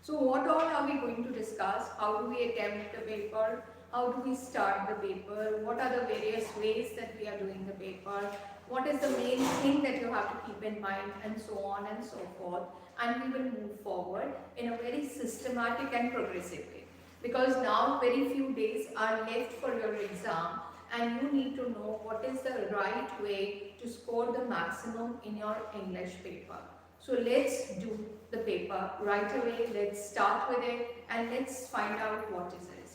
So what all are we going to discuss? How do we attempt the paper? How do we start the paper? What are the various ways that we are doing the paper? What is the main thing that you have to keep in mind, and so on and so forth. And we will move forward in a very systematic and progressive way. Because now very few days are left for your exam, and you need to know what is the right way to score the maximum in your English paper. So let's do the paper right away. Let's start with it and let's find out what is it.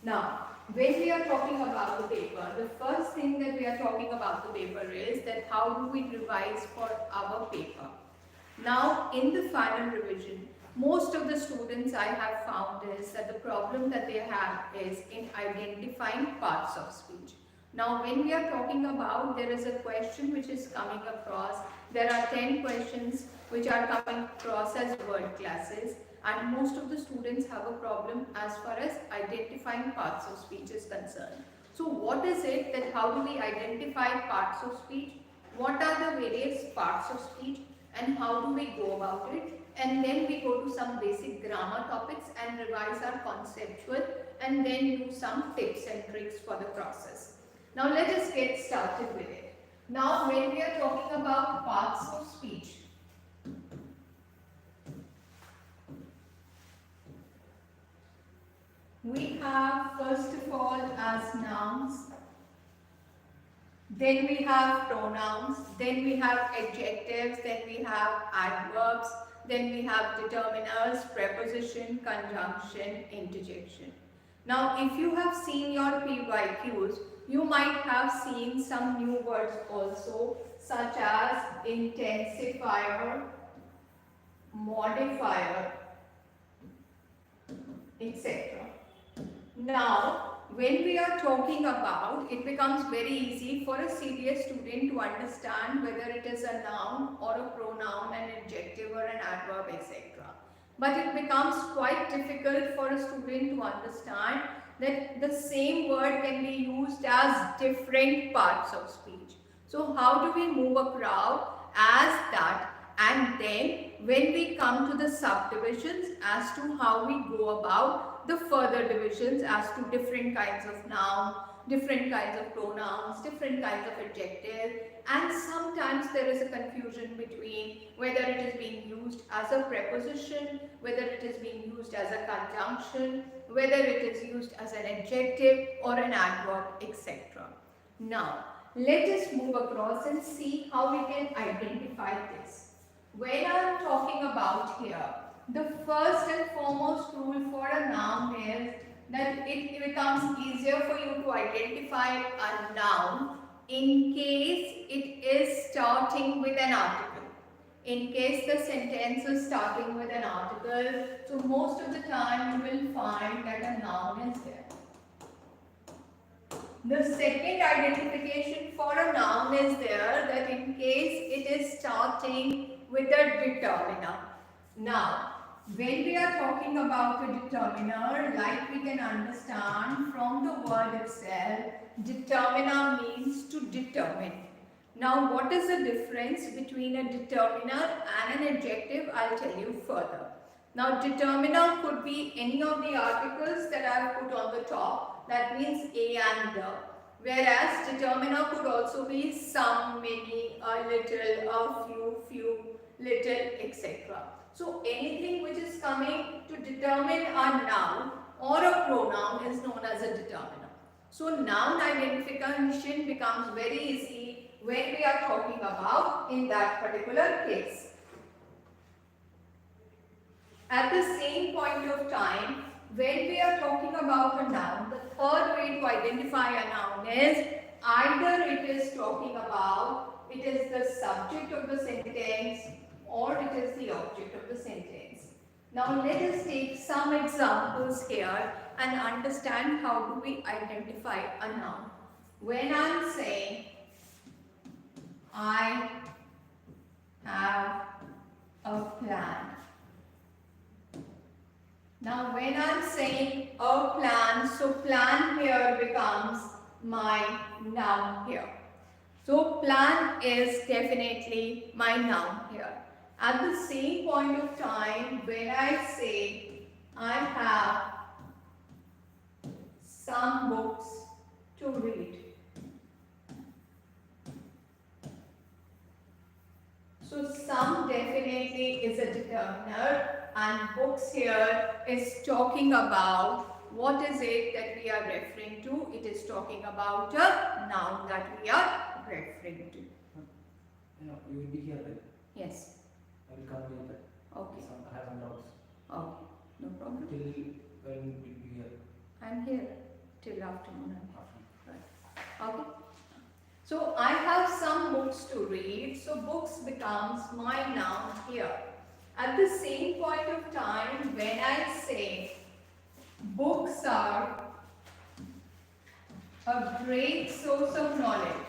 Now, when we are talking about the paper, the first thing that we are talking about the paper is that how do we revise for our paper. Now, in the final revision, most of the students I have found is that the problem that they have is in identifying parts of speech. Now, when we are talking about, there is a question which is coming across. There are 10 questions which are coming across as word classes, and most of the students have a problem as far as identifying parts of speech is concerned. So what is it that how do we identify parts of speech? What are the various parts of speech and how do we go about it? And then we go to some basic grammar topics and revise our conceptual, and then do some tips and tricks for the process. Now let us get started with it. Now when we are talking about parts of speech, we have first of all as nouns, then we have pronouns, then we have adjectives, then we have adverbs, then we have determiners, preposition, conjunction, interjection. Now if you have seen your PYQs, you might have seen some new words also, such as intensifier, modifier, etc. Now, when we are talking about, it becomes very easy for a serious student to understand whether it is a noun or a pronoun, an adjective or an adverb, etc. But it becomes quite difficult for a student to understand that the same word can be used as different parts of speech. So how do we move a crowd as that? And then when we come to the subdivisions as to how we go about the further divisions as to different kinds of noun, different kinds of pronouns, different kinds of adjectives, and sometimes there is a confusion between whether it is being used as a preposition, whether it is being used as a conjunction, whether it is used as an adjective or an adverb, etc. Now, let us move across and see how we can identify this. When I am talking about here, the first and foremost rule for a noun is that it becomes easier for you to identify a noun in case it is starting with an article. In case the sentence is starting with an article, so most of the time you will find that a noun is there. The second identification for a noun is there, that in case it is starting with a determiner. Now, when we are talking about a determiner, like we can understand from the word itself, determiner means to determine. Now, what is the difference between a determiner and an adjective? I'll tell you further. Now, determiner could be any of the articles that I have put on the top. That means a and the. Whereas determiner could also be some, many, a little, a few, little, etc. So anything which is coming to determine a noun or a pronoun is known as a determiner. So noun identification becomes very easy when we are talking about in that particular case. At the same point of time, when we are talking about a noun, the third way to identify a noun is either it is talking about, it is the subject of the sentence or it is the object of the sentence. Now let us take some examples here and understand how do we identify a noun. When I am saying, I have a plan. Now when I am saying a plan, so plan here becomes my noun here. So plan is definitely my noun here. At the same point of time, when I say I have some books to read. So some definitely is a determiner, and books here is talking about what is it that we are referring to. It is talking about a noun that we are referring to. You will be here, right? Yes. I will come later. Okay. I have some doubts. Okay. No problem. Till when will be here? I'm here till afternoon. Right. Okay. So I have some books to read. So books becomes my noun here. At the same point of time, when I say books are a great source of knowledge,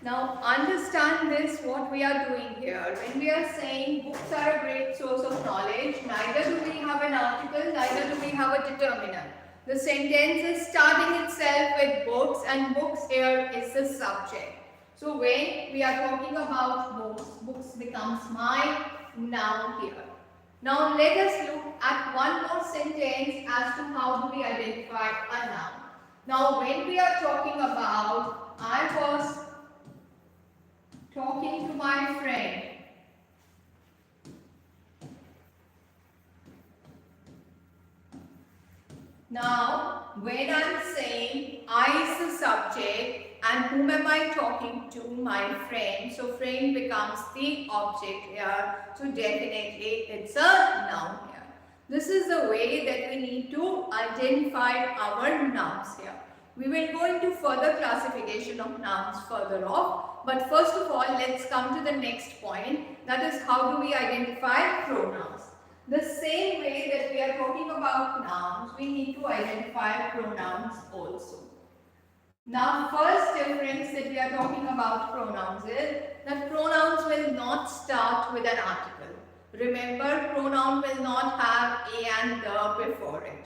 now understand this, what we are doing here. When we are saying books are a great source of knowledge, neither do we have an article, neither do we have a determiner. The sentence is starting itself with books, and books here is the subject. So when we are talking about books, books becomes my noun here. Now let us look at one more sentence as to how do we identify a noun. Now when we are talking about I was talking to my friend, now when I'm saying I is the subject and whom am I talking to? My friend. So friend becomes the object here. So definitely it's a noun here. This is the way that we need to identify our nouns here. We will go into further classification of nouns further off. But first of all, let's come to the next point. That is, how do we identify pronouns? The same way that we are talking about nouns, we need to identify pronouns also. Now, first difference that we are talking about pronouns is that pronouns will not start with an article. Remember, pronoun will not have a and the before it.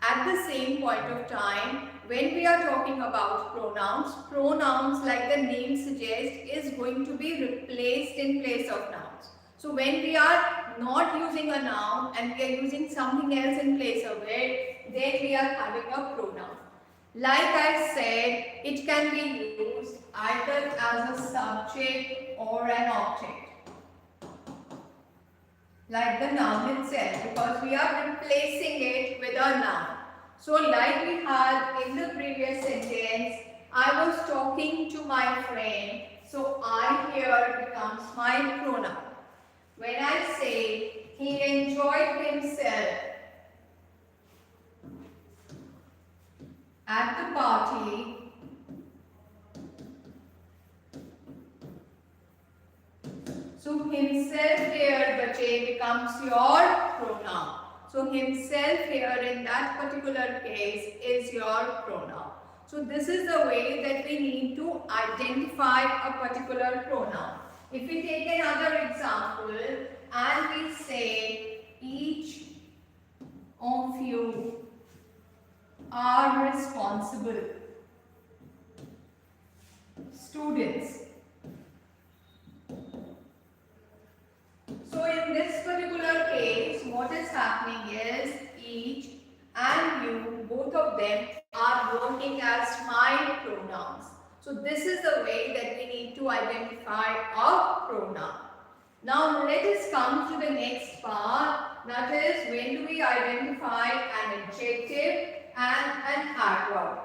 At the same point of time, when we are talking about pronouns, pronouns like the name suggests is going to be replaced in place of nouns. So when we are not using a noun and we are using something else in place of it, then we are having a pronoun. Like I said, it can be used either as a subject or an object. Like the noun itself, because we are replacing it with a noun. So like we had in the previous sentence, I was talking to my friend, so I here becomes my pronoun. When I say he enjoyed himself at the party, so himself here, bache, becomes your pronoun. So himself here in that particular case is your pronoun. So this is the way that we need to identify a particular pronoun. If we take another example and we say each of you are responsible students. So in this particular case, what is happening is each and you, both of them are working as my pronouns. So this is the way that we need to identify a pronoun. Now let us come to the next part, that is when do we identify an adjective and an adverb.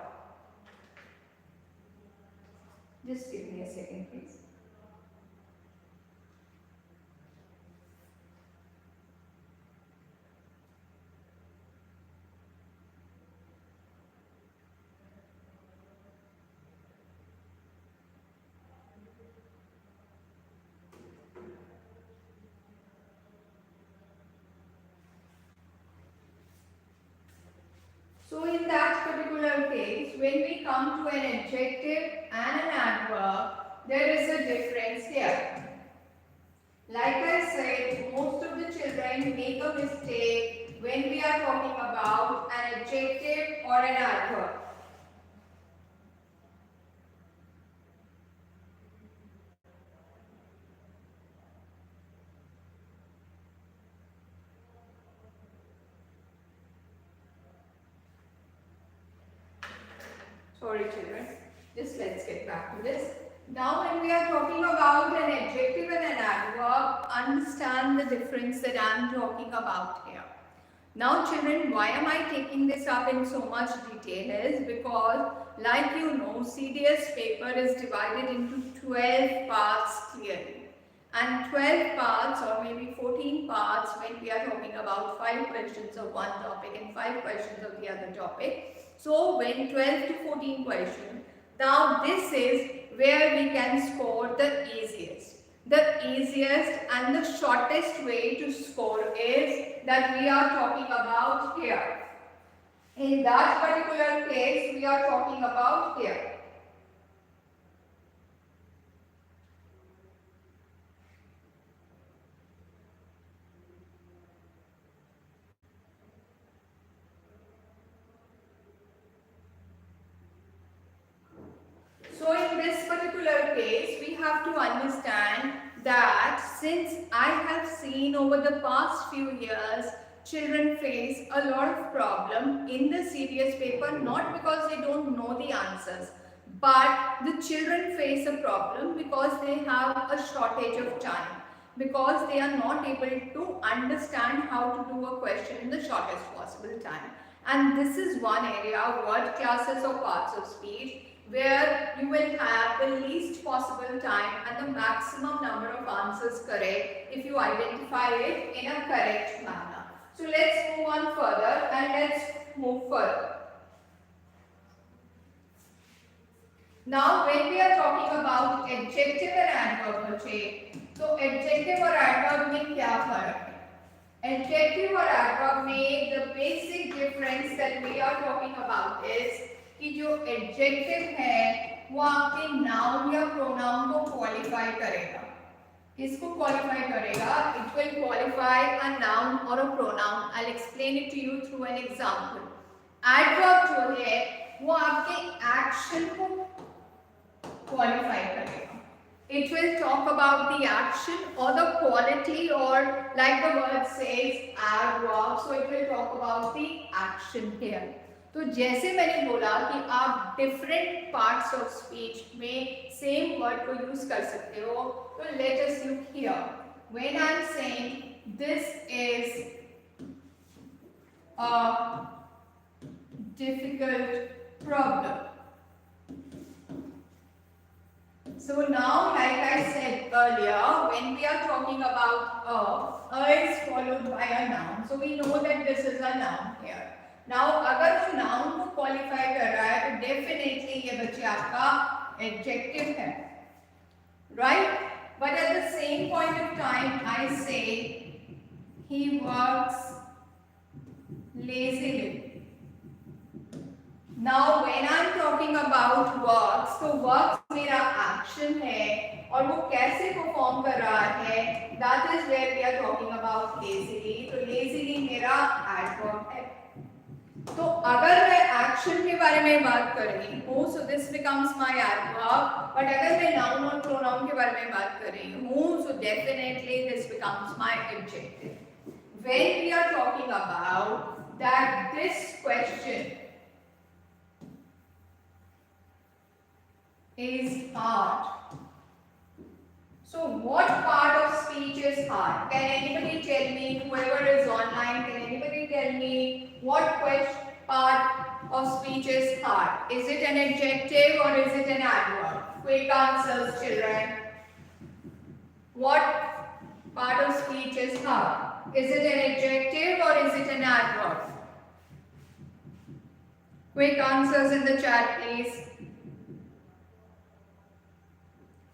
Just give me a second, please. So in that particular case, when we come to an adjective and an adverb, there is a difference here. Like I said, most of the children make a mistake when we are talking about an adjective or an adverb. Sorry children, just let's get back to this. Now when we are talking about an adjective and an adverb, understand the difference that I am talking about here. Now children, why am I taking this up in so much detail is because like you know, CDS paper is divided into 12 parts clearly. And 12 parts or maybe 14 parts when we are talking about 5 questions of one topic and 5 questions of the other topic. So when 12 to 14 questions, now this is where we can score the easiest. The easiest and the shortest way to score is that we are talking about here. In that particular case, we are talking about here. So in this particular case, we have to understand that since I have seen over the past few years, children face a lot of problem in the CDS paper, not because they don't know the answers, but the children face a problem because they have a shortage of time, because they are not able to understand how to do a question in the shortest possible time. And this is one area, word classes or parts of speech, where you will have the least possible time and the maximum number of answers correct if you identify it in a correct manner. So let's move on further and let's move further. Now when we are talking about adjective and adverb बच्चे, तो adjective और adverb में क्या फर्क है? Adjective और adverb में the basic difference that we are talking about is कि जो adjective है वो आपके noun या pronoun को qualify करेगा. किसको qualify करेगा? It will qualify a noun or a pronoun. I'll explain it to you through an example. Adverb जो है वो आपके action को qualify करेगा. It will talk about the action or the quality, or like the word says adverb, so it will talk about the action here. तो जैसे मैंने बोला कि आप different parts of speech में same word को use कर सकते हो, तो let us look here. When I'm saying this is a difficult problem. So now, like I said earlier, when we are talking about a is followed by a noun. So we know that this is a noun here. Now, अगर वो noun को qualify कर रहा है, तो definitely ये बच्चे आपका adjective है, right? But at the same point of time, I say he works lazily. Now when I'm talking about works, तो works मेरा action है और वो कैसे perform कर रहा है, that is where we are talking about lazily. तो lazily मेरा adverb है. तो अगर मैं action के बारे में बात कर रही हूँ, so this becomes my adverb. But अगर मैं noun और pronoun के बारे में बात कर रही हूँ, so definitely this becomes my adjective. When we are talking about that this question is hard. So what part of speech is hard? Can anybody tell me, whoever is online, can anybody tell me what part of speech is hard? Is it an adjective or is it an adverb? Quick answers, children. What part of speech is hard? Is it an adjective or is it an adverb? Quick answers in the chat, please.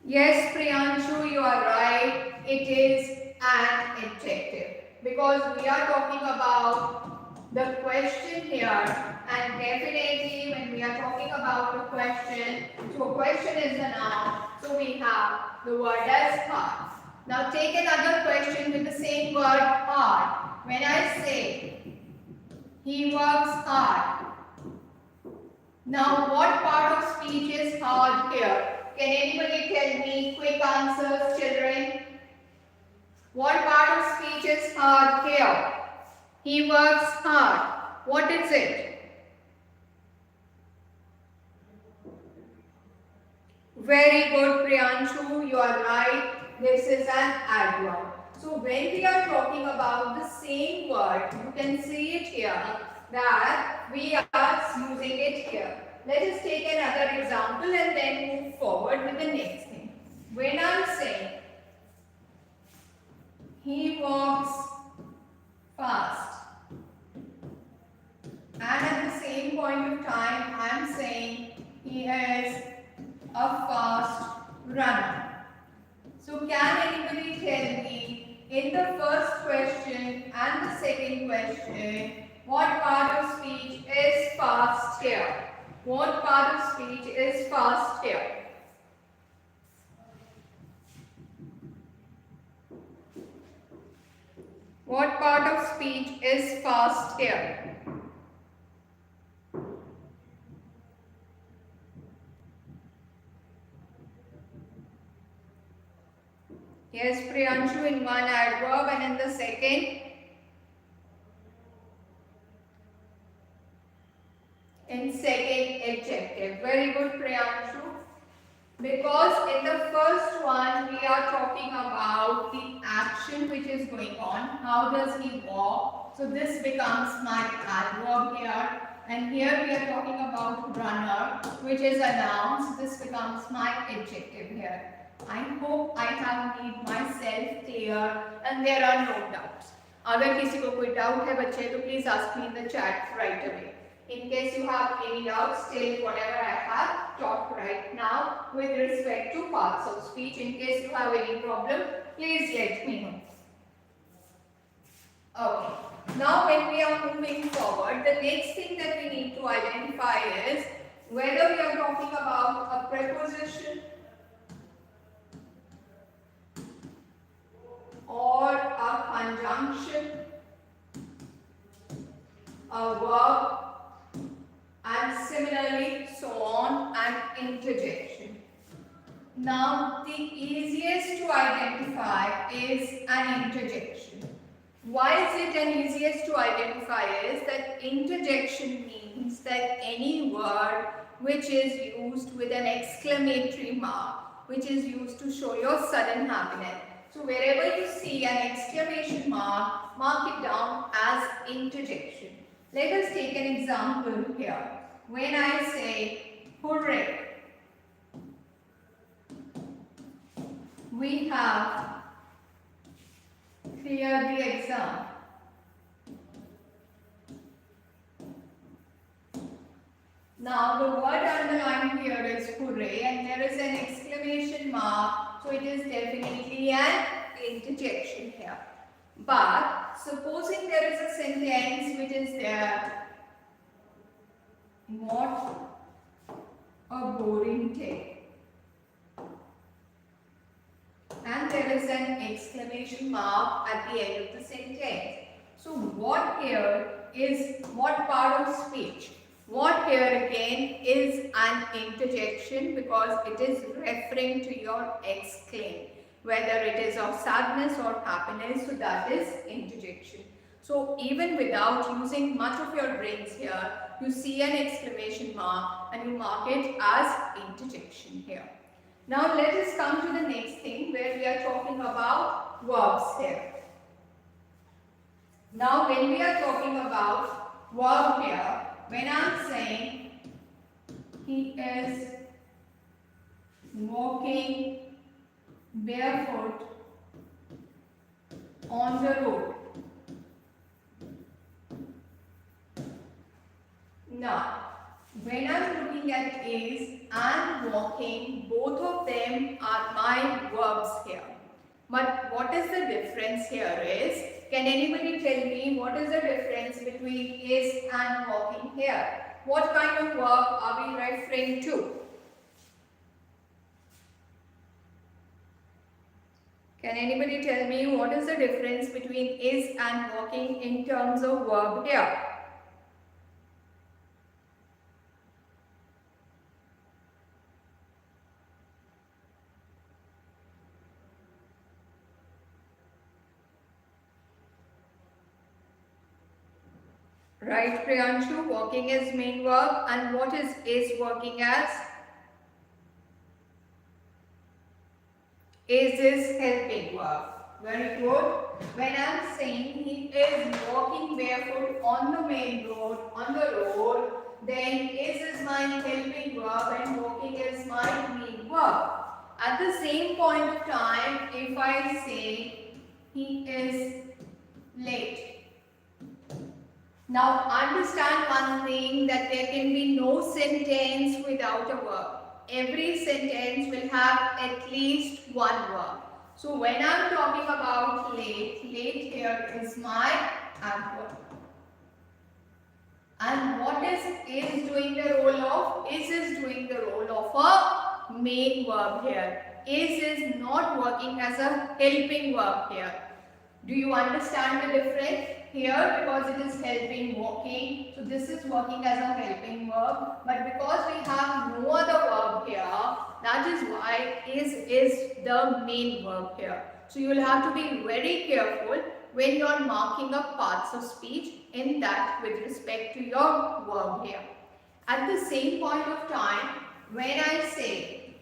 Yes, Priyanshu, you are right. It is an adjective because we are talking about the question here, and definitely when we are talking about the question, so a question is a noun, so we have the word as hard. Now take another question with the same word hard. When I say he works hard, now what part of speech is hard here? Can anybody tell me? Quick answers, children. What part of speech is hard here? He works hard. What is it? Very good, Priyanshu. You are right. This is an adverb. So when we are talking about the same word, you can see it here that we are using it here. Let us take another example and then move forward with the next thing. When I am saying he walks fast, and at the same point of time I am saying he is a fast runner. So can anybody tell me in the first question and the second question what part of speech is fast here? What part of speech is fast here? What part of speech is fast here? Yes, Priyanshu, in one adverb, and in the second? In second adjective. Very good, Priyanshu. Because in the first one we are talking about the action which is going on. How does he walk? So this becomes my adverb here. And here we are talking about runner, which is a noun. So this becomes my adjective here. I hope I have made myself clear and there are no doubts. अगर किसी को कोई doubt है बच्चे तो please ask me in the chat right away. In case you have any doubts, tell whatever I have taught right now with respect to parts of speech. In case you have any problem, please let me know. Okay. Now when we are moving forward, the next thing that we need to identify is whether we are talking about a preposition or a conjunction, a verb, and similarly so on, and interjection. Now the easiest to identify is an interjection. Why is it an easiest to identify is that interjection means that any word which is used with an exclamatory mark, which is used to show your sudden happiness. So wherever you see an exclamation mark, mark it down as interjection. Let us take an example here. When I say hooray, we have cleared the exam. Now the word underlined here is hooray and there is an exclamation mark, so it is definitely an interjection here. But supposing there is a sentence which is there, what a boring day, and there is an exclamation mark at the end of the sentence. So what here is what part of speech? What here again is an interjection because it is referring to your exclaim, whether it is of sadness or happiness, so that is interjection. So even without using much of your brains here, you see an exclamation mark and you mark it as interjection here. Now let us come to the next thing where we are talking about verbs here. Now when we are talking about verb here, when I am saying he is walking barefoot on the road. Now, when I am looking at is and walking, both of them are my verbs here. But what is the difference here is, can anybody tell me what is the difference between is and walking here? What kind of verb are we referring to? Can anybody tell me what is the difference between is and walking in terms of verb here? Right, Priyanshu, walking is main verb, and what is working as? is his helping verb. Very good. When I'm saying he is walking barefoot on the main road, then is my helping verb and walking is my main verb. At the same point of time, if I say he is late. Now understand one thing, that there can be no sentence without a verb. Every sentence will have at least one verb. So when I'm talking about late, late here is my adverb. And what is doing the role of? Is doing the role of a main verb here. Is not working as a helping verb here. Do you understand the difference? Here, because it is helping walking, so this is working as a helping verb. But because we have no other verb here, that is why is the main verb here. So you will have to be very careful when you are marking up parts of speech in that with respect to your verb here. At the same point of time, when I say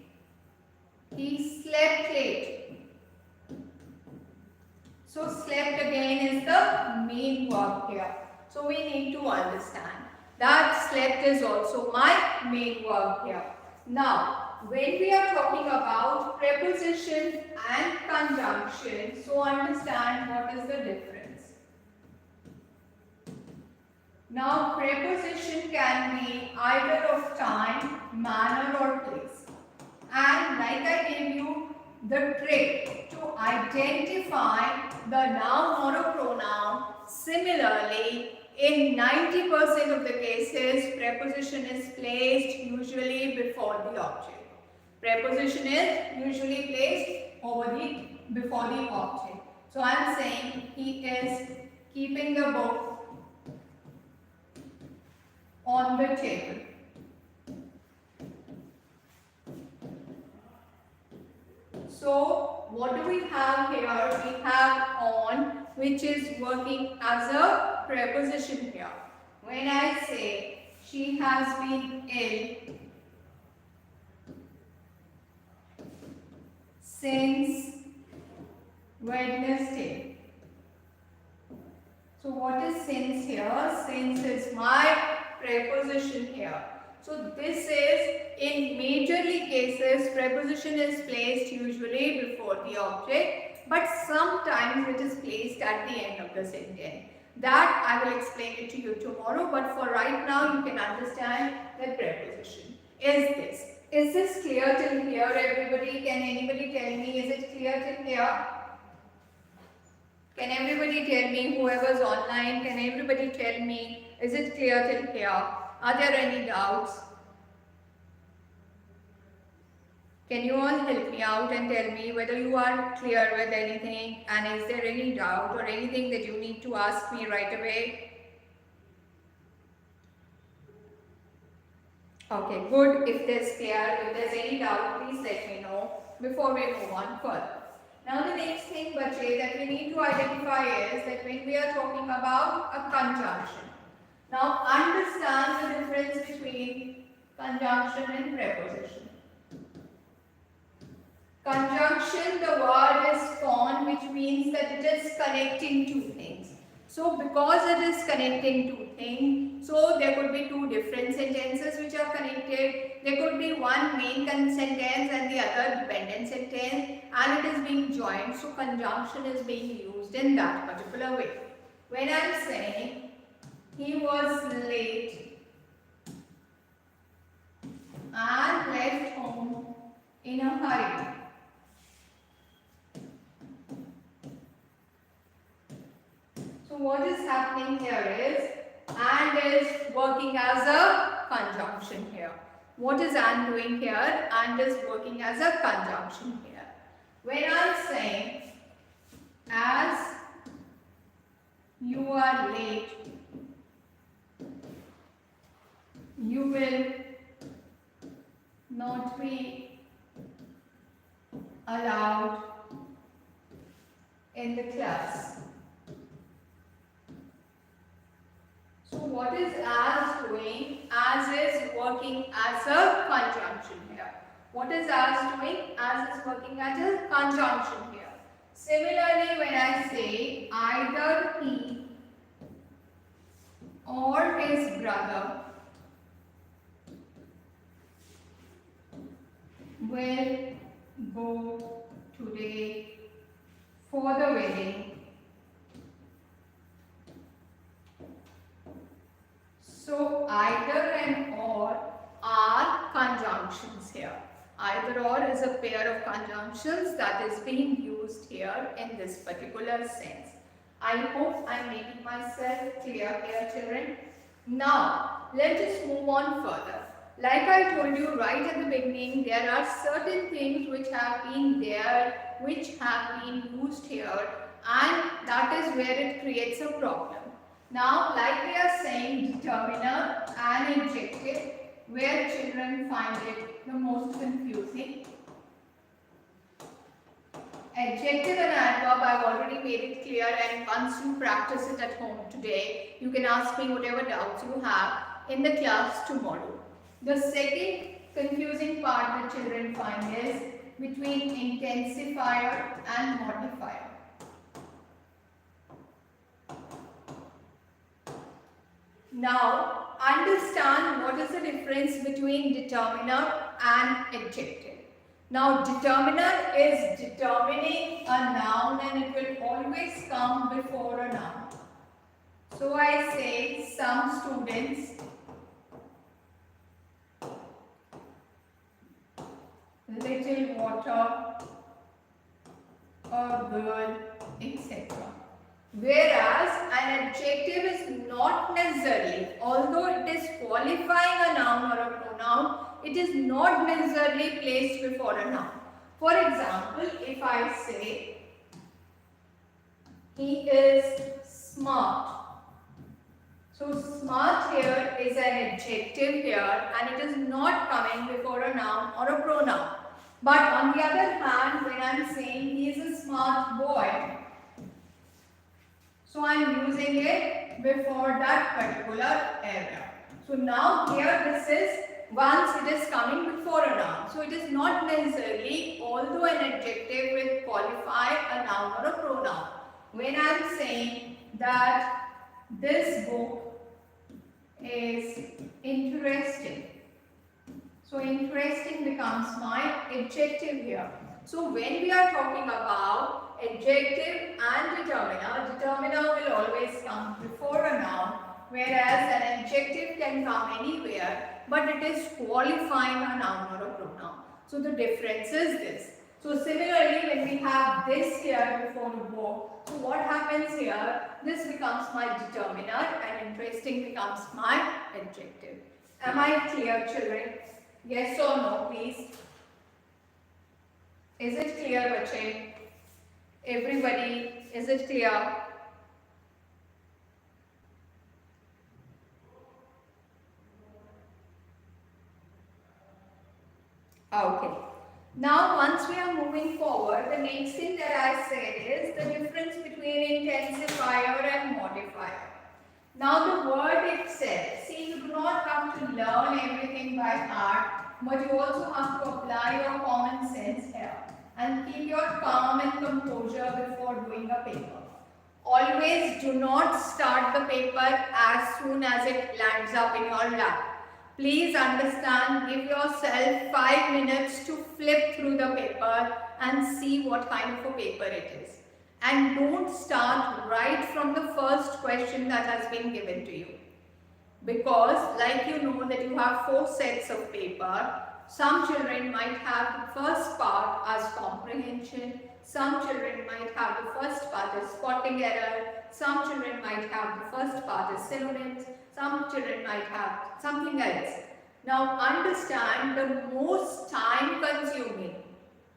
he slept late, so slept again is the main verb here. So we need to understand that slept is also my main verb here. Now, when we are talking about preposition and conjunction, so understand what is the difference. Now, preposition can be either of time, manner or place. And like I gave you the trick to identify the noun or a pronoun, similarly, in 90% of the cases, preposition is placed usually before the object. Preposition is usually placed before the object. So I am saying he is keeping the book on the table. So what do we have here? We have on, which is working as a preposition here. When I say she has been ill since Wednesday. So what is since here? Since is my preposition here. So this is, in majorly cases, preposition is placed usually before the object, but sometimes it is placed at the end of the sentence. That I will explain it to you tomorrow, but for right now you can understand that preposition is this. Is this clear till here, everybody? Can anybody tell me, is it clear till here? Can everybody tell me, whoever's online, can everybody tell me, is it clear till here? Are there any doubts? Can you all help me out and tell me whether you are clear with anything, and is there any doubt or anything that you need to ask me right away? Okay, good. If there's any doubt, please let me know before we move on further. Now the next thing, bache, that we need to identify is that when we are talking about a conjunction. Now understand the difference between conjunction and preposition. Conjunction, the word is con, which means that it is connecting two things. So because it is connecting two things, so there could be two different sentences which are connected. There could be one main sentence and the other dependent sentence, and it is being joined. So conjunction is being used in that particular way. When I am saying he was late and left home in a hurry. So what is happening here is and is working as a conjunction here. What is and doing here? And is working as a conjunction here. When I am saying as you are late, you will not be allowed in the class. So what is as doing? As is working as a conjunction here. What is as doing? As is working at a conjunction here. Similarly, when I say either he or his brother will go today for the wedding. So either and or are conjunctions here. Either or is a pair of conjunctions that is being used here in this particular sense. I hope I am making myself clear here, children. Now, let us move on further. Like I told you right at the beginning, there are certain things which have been there, which have been used here, and that is where it creates a problem. Now, like we are saying, determiner and adjective, where children find it the most confusing. Adjective and adverb, I've already made it clear, and once you practice it at home today, you can ask me whatever doubts you have in the class tomorrow. The second confusing part that children find is between intensifier and modifier. Now, understand what is the difference between determiner and adjective. Now, determiner is determining a noun and it will always come before a noun. So, I say some students little water, a girl, etc. Whereas an adjective is not necessarily, although it is qualifying a noun or a pronoun, it is not necessarily placed before a noun. For example, if I say he is smart. So smart here is an adjective here and it is not coming before a noun or a pronoun. But on the other hand, when I am saying he is a smart boy, so I am using it before that particular area. So now here this is once it is coming before a noun. So it is not necessarily, although an adjective will qualify a noun or a pronoun. When I am saying that this book is interesting. So interesting becomes my adjective here. So when we are talking about adjective and determiner, determiner will always come before a noun, whereas an adjective can come anywhere, but it is qualifying a noun or a pronoun. So the difference is this. So similarly, when we have this here before the book, so what happens here? This becomes my determiner and interesting becomes my adjective. Am I clear, children? Yes or no, please? Is it clear, bache? Everybody, is it clear? Okay. Now, once we are moving forward, the next thing that I said is the difference between intensifier and modifier. Now, the word itself, see, you do not have to learn everything by heart, but you also have to apply your common sense here and keep your calm and composure before doing a paper. Always do not start the paper as soon as it lands up in your lap. Please understand, give yourself 5 minutes to flip through the paper and see what kind of a paper it is. And don't start right from the first question that has been given to you. Because like you know that you have 4 sets of paper, some children might have the first part as comprehension, some children might have the first part as spotting error, some children might have the first part as synonyms, some children might have something else. Now understand, the most time consuming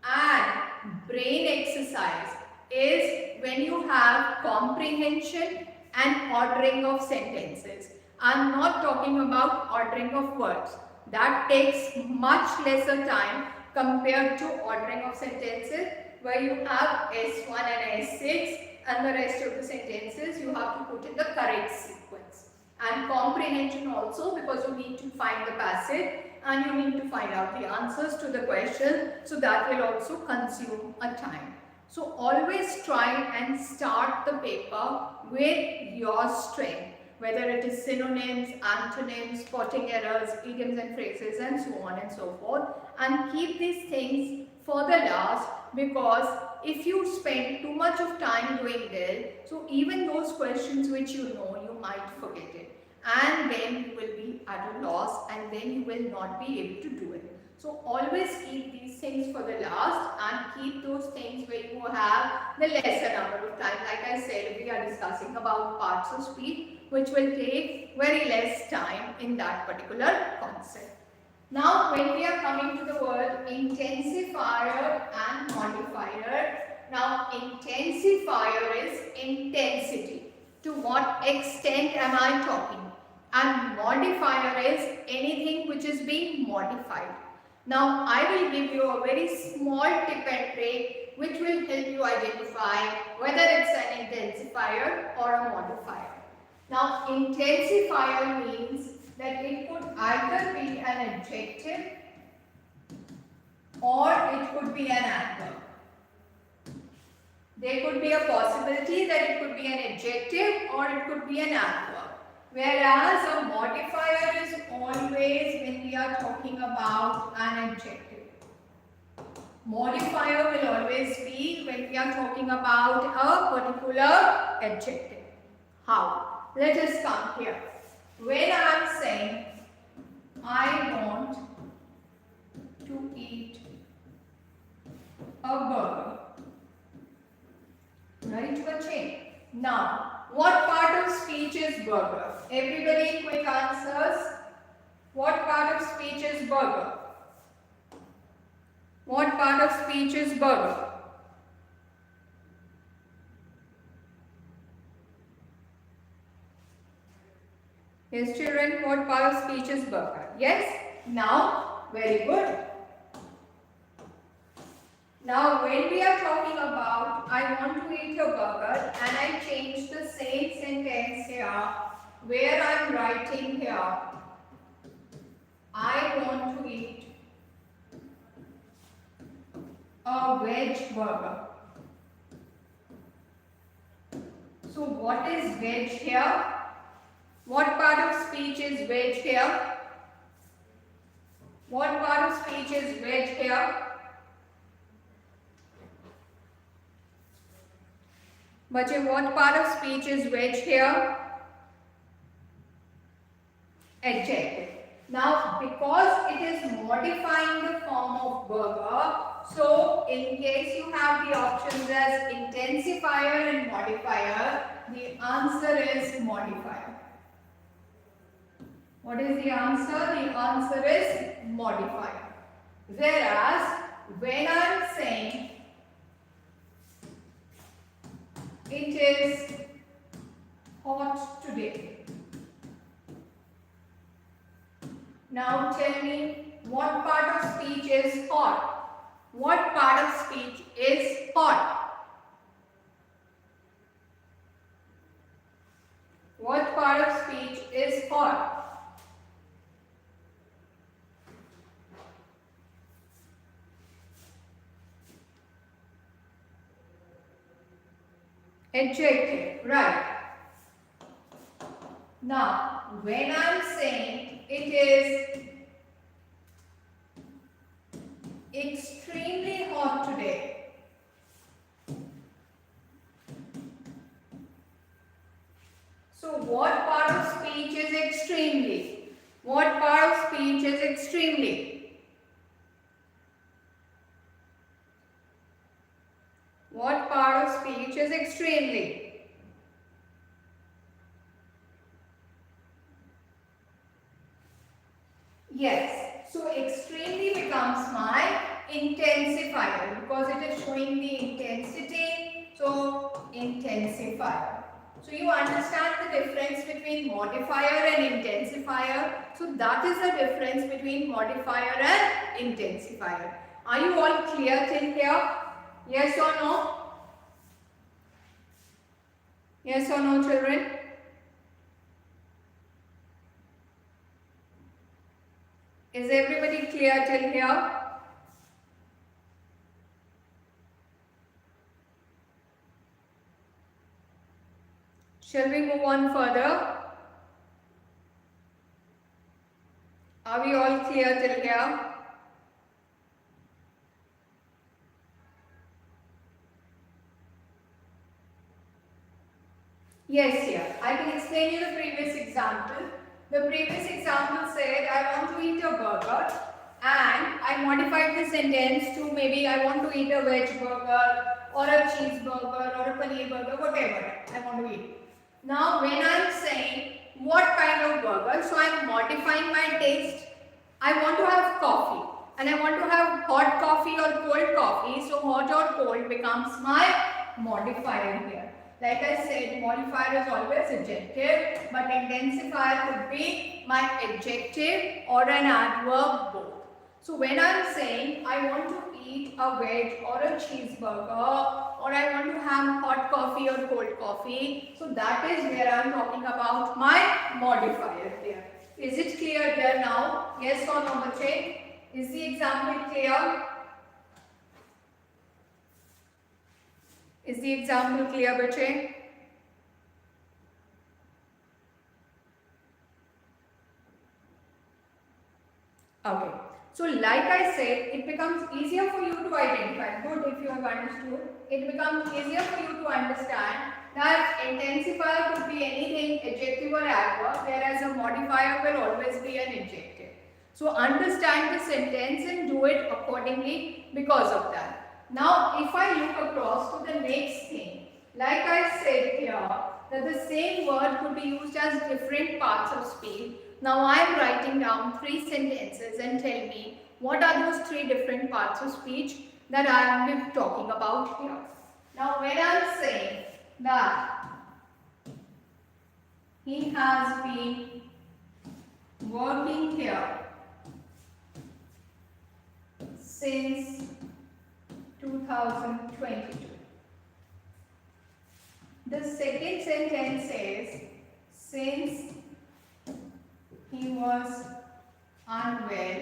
and brain exercise is when you have comprehension and ordering of sentences. I am not talking about ordering of words. That takes much lesser time compared to ordering of sentences, where you have S1 and S6 and the rest of the sentences you have to put in the correct sequence. And comprehension also, because you need to find the passage and you need to find out the answers to the question, so that will also consume a time. So always try and start the paper with your strength, whether it is synonyms, antonyms, spotting errors, idioms and phrases and so on and so forth, and keep these things for the last, because if you spend too much of time doing this, so even those questions which you know, you might forget it, and then you will be at a loss, and then you will not be able to do it. So always keep these things for the last, and keep those things where you have the lesser number of time. Like I said, we are discussing about parts of speech which will take very less time in that particular concept. Now when we are coming to the word intensifier and modifier, now intensifier is intensity. To what extent am I talking? And modifier is anything which is being modified. Now I will give you a very small tip and trick which will help you identify whether it's an intensifier or a modifier. Now intensifier means that it could either be an adjective or it could be an adverb. There could be a possibility that it could be an adjective or it could be an adverb. Whereas a modifier is always when we are talking about an adjective. Modifier will always be when we are talking about a particular adjective. How? Let us come here. When I am saying I want to eat a burger, right? Now, what part of speech is burger? Everybody quick answers. What part of speech is burger? What part of speech is burger? Yes, children, what part of speech is burger? Yes? Now, very good. Now, when we are talking about I want to eat a burger and I change the same sentence here where I am writing here I want to eat a veg burger. So, what is veg here? What part of speech is veg here? What part of speech is veg here? Bache, what part of speech is veg here? Adjective. Now, because it is modifying the form of burger, so in case you have the options as intensifier and modifier, the answer is modifier. What is the answer? The answer is modifier. Whereas, when I am saying it is hot today. Now tell me, what part of speech is hot? What part of speech is hot? What part of speech is hot? Adjective, right. Now, when I am saying it is extremely hot today, so what part of speech is extremely? What part of speech is extremely? What part of speech is extremely? Yes, so extremely becomes my intensifier because it is showing the intensity, so intensifier. So you understand the difference between modifier and intensifier. So that is the difference between modifier and intensifier. Are you all clear till here? Yes or no? Yes or no, children? Is everybody clear till here? Shall we move on further? Are we all clear till here? Yes, yeah. I can explain you the previous example. The previous example said I want to eat a burger and I modified the sentence to maybe I want to eat a veg burger or a cheeseburger or a paneer burger, whatever I want to eat. Now when I am saying what kind of burger, so I am modifying my taste. I want to have coffee and I want to have hot coffee or cold coffee. So hot or cold becomes my modifier here. Like I said, modifier is always adjective, but intensifier could be my adjective or an adverb both. So when I am saying I want to eat a veg or a cheeseburger or I want to have hot coffee or cold coffee, so that is where I am talking about my modifier there. Is it clear here now? Yes or no, bache? Is the example clear? Is the example clear, bache? Okay. So like I said, it becomes easier for you to identify. Good if you have understood. It becomes easier for you to understand that intensifier could be anything adjective or adverb, whereas a modifier will always be an adjective. So understand the sentence and do it accordingly because of that. Now if I look across to the next thing, like I said here, that the same word could be used as different parts of speech. Now I am writing down 3 sentences and tell me what are those 3 different parts of speech that I am talking about here. Now when I am saying that he has been working here since 2022. The second sentence says, since he was unwell,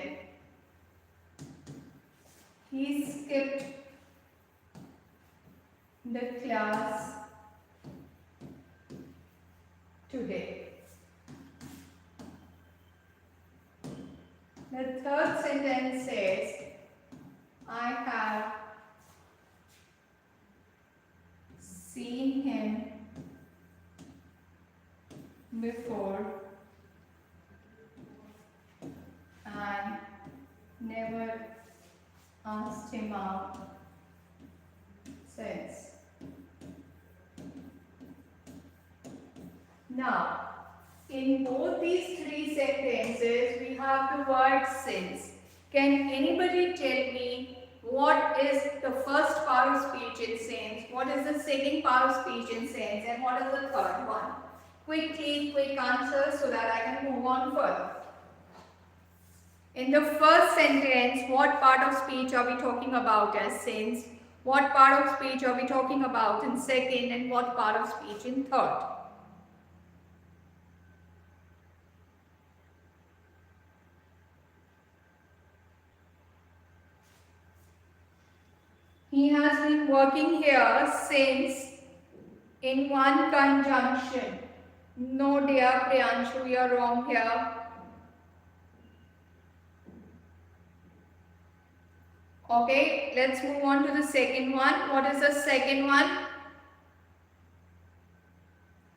he skipped the class today. The third sentence says, I have seen him before and never asked him out since. Now, in both these 3 sentences, we have the word since. Can anybody tell me what is the first part of speech in since, what is the second part of speech in since, and what is the third one? Quickly, quick answers so that I can move on further. In the first sentence, what part of speech are we talking about as since? What part of speech are we talking about in second, and what part of speech in third? He has been working here since in one conjunction. No dear Priyanshu, you are wrong here. Okay, let's move on to the second one. What is the second one?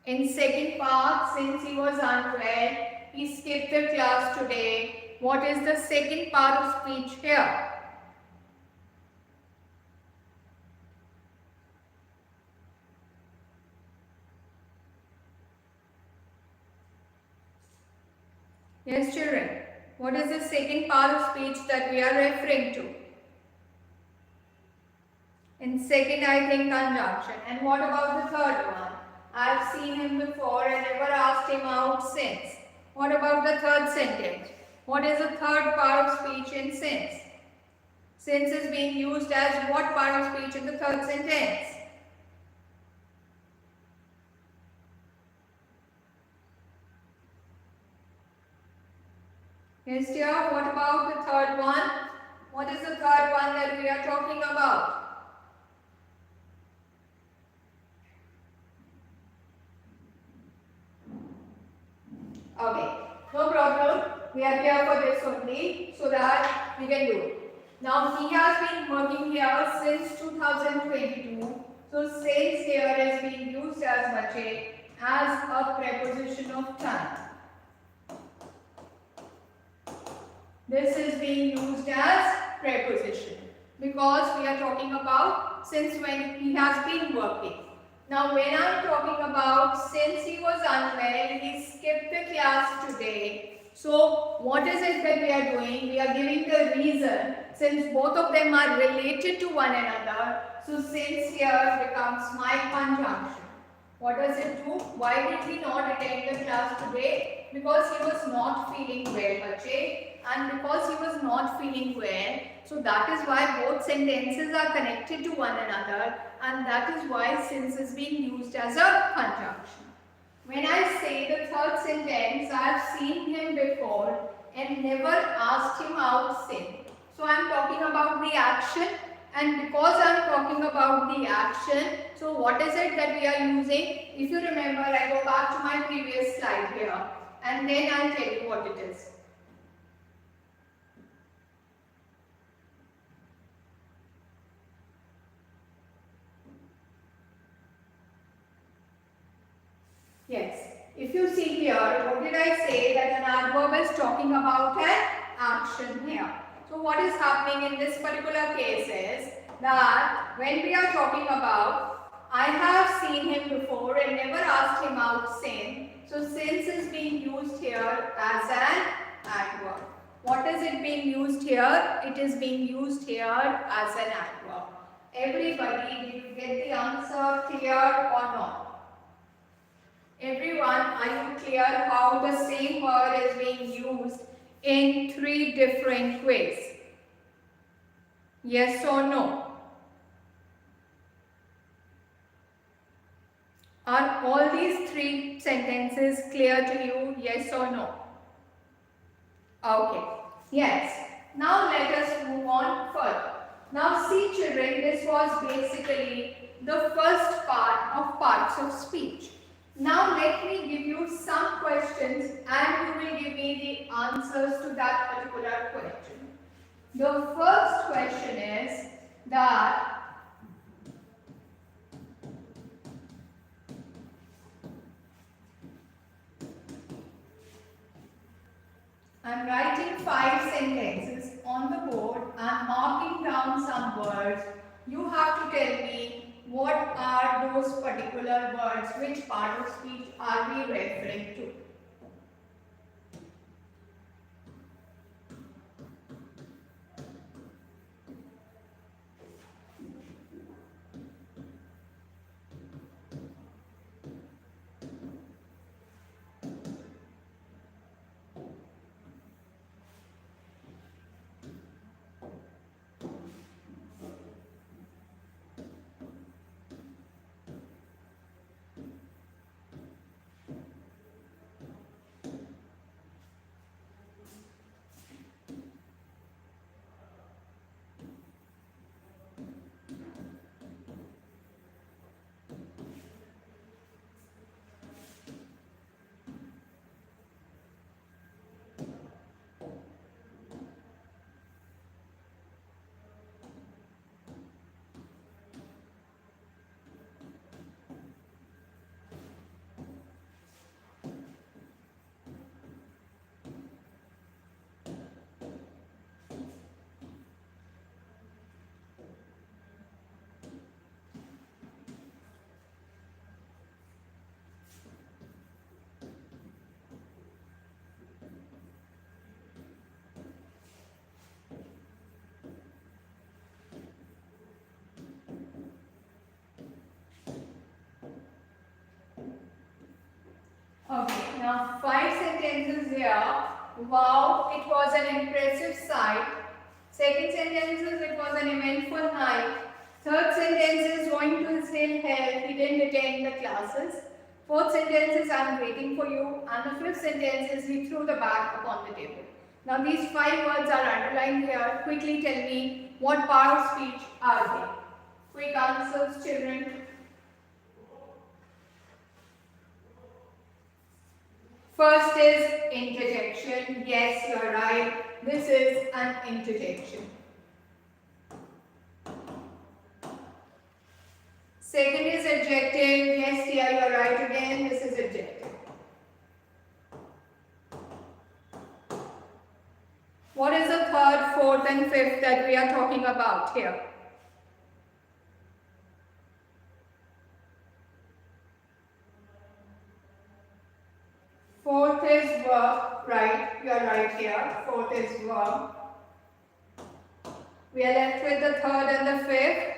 In second part, since he was unwell, he skipped the class today. What is the second part of speech here? Yes, children. What is the second part of speech that we are referring to? In second, I think conjunction. And what about the third one? I've seen him before and never asked him out since. What about the third sentence? What is the third part of speech in since? Since is being used as what part of speech in the third sentence? Yes, dear. What about the third one? What is the third one that we are talking about? Okay, no problem. We are here for this only so that we can do it. Now he has been working here since 2022. So since here is being used as bache as a preposition of time. This is being used as preposition because we are talking about since when he has been working. Now when I am talking about since he was unwell, he skipped the class today. So what is it that we are doing? We are giving the reason since both of them are related to one another. So since here becomes my conjunction. What does it do? Why did he not attend the class today? Because he was not feeling well, bache. And because he was not feeling well, so that is why both sentences are connected to one another, and that is why since is being used as a conjunction. When I say the third sentence, I have seen him before and never asked him out since. So I am talking about the action, and because I am talking about the action, so what is it that we are using? If you remember, I go back to my previous slide here and then I will tell you what it is. Yes, if you see here, what did I say? That an adverb is talking about an action here. So what is happening in this particular case is that when we are talking about I have seen him before and never asked him out since. So since is being used here as an adverb. What is it being used here? It is being used here as an adverb. Everybody, did you get the answer clear or not? Everyone, are you clear how the same word is being used in three different ways? Yes or no? Are all these three sentences clear to you? Yes or no? Okay. Yes. Now let us move on further. Now see children, this was basically the first part of parts of speech. Now let me give you some questions and you will give me the answers to that particular question. The first question is that I am writing 5 sentences on the board. I am marking down some words. You have to tell me what are those particular words, which part of speech are we referring to. Okay, now 5 sentences here. Wow, it was an impressive sight. Second sentence is it was an eventful night. Third sentence is going to his ill health. He didn't attend the classes. Fourth sentence is I'm waiting for you. And the fifth sentence is he threw the bag upon the table. Now these 5 words are underlined here. Quickly tell me what part of speech are they? Quick answers, children. First is interjection. Yes, you are right. This is an interjection. Second is adjective. Yes, dear, you are right again. This is adjective. What is the third, fourth and fifth that we are talking about here? Fourth is verb, right? You are right here. Fourth is verb. We are left with the third and the fifth.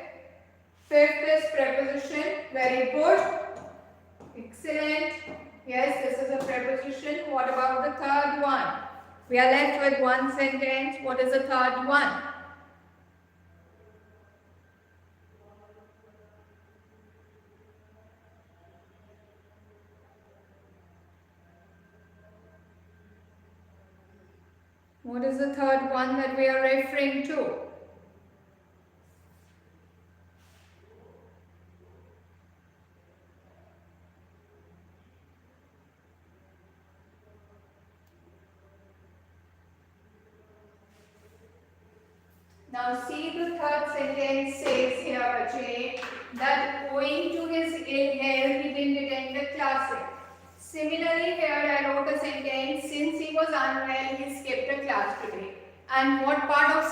Fifth is preposition. Very good. Excellent. Yes, this is a preposition. What about the third one? We are left with one sentence. What is the third one? What is the third one that we are referring to? Now see, the third sentence says here, Ajay, that owing to his ill health he didn't attend the classes. Similarly here I wrote a sentence, since he was unwell he skipped the class today. And what part of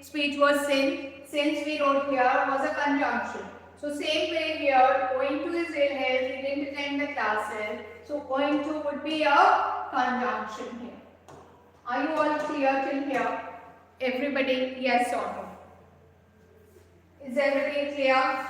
speech was since we wrote here was a conjunction. So same way here, owing to his ill health he didn't attend the classes. So owing to would be a conjunction here. Are you all clear till here? Everybody, yes or no? Is everybody clear?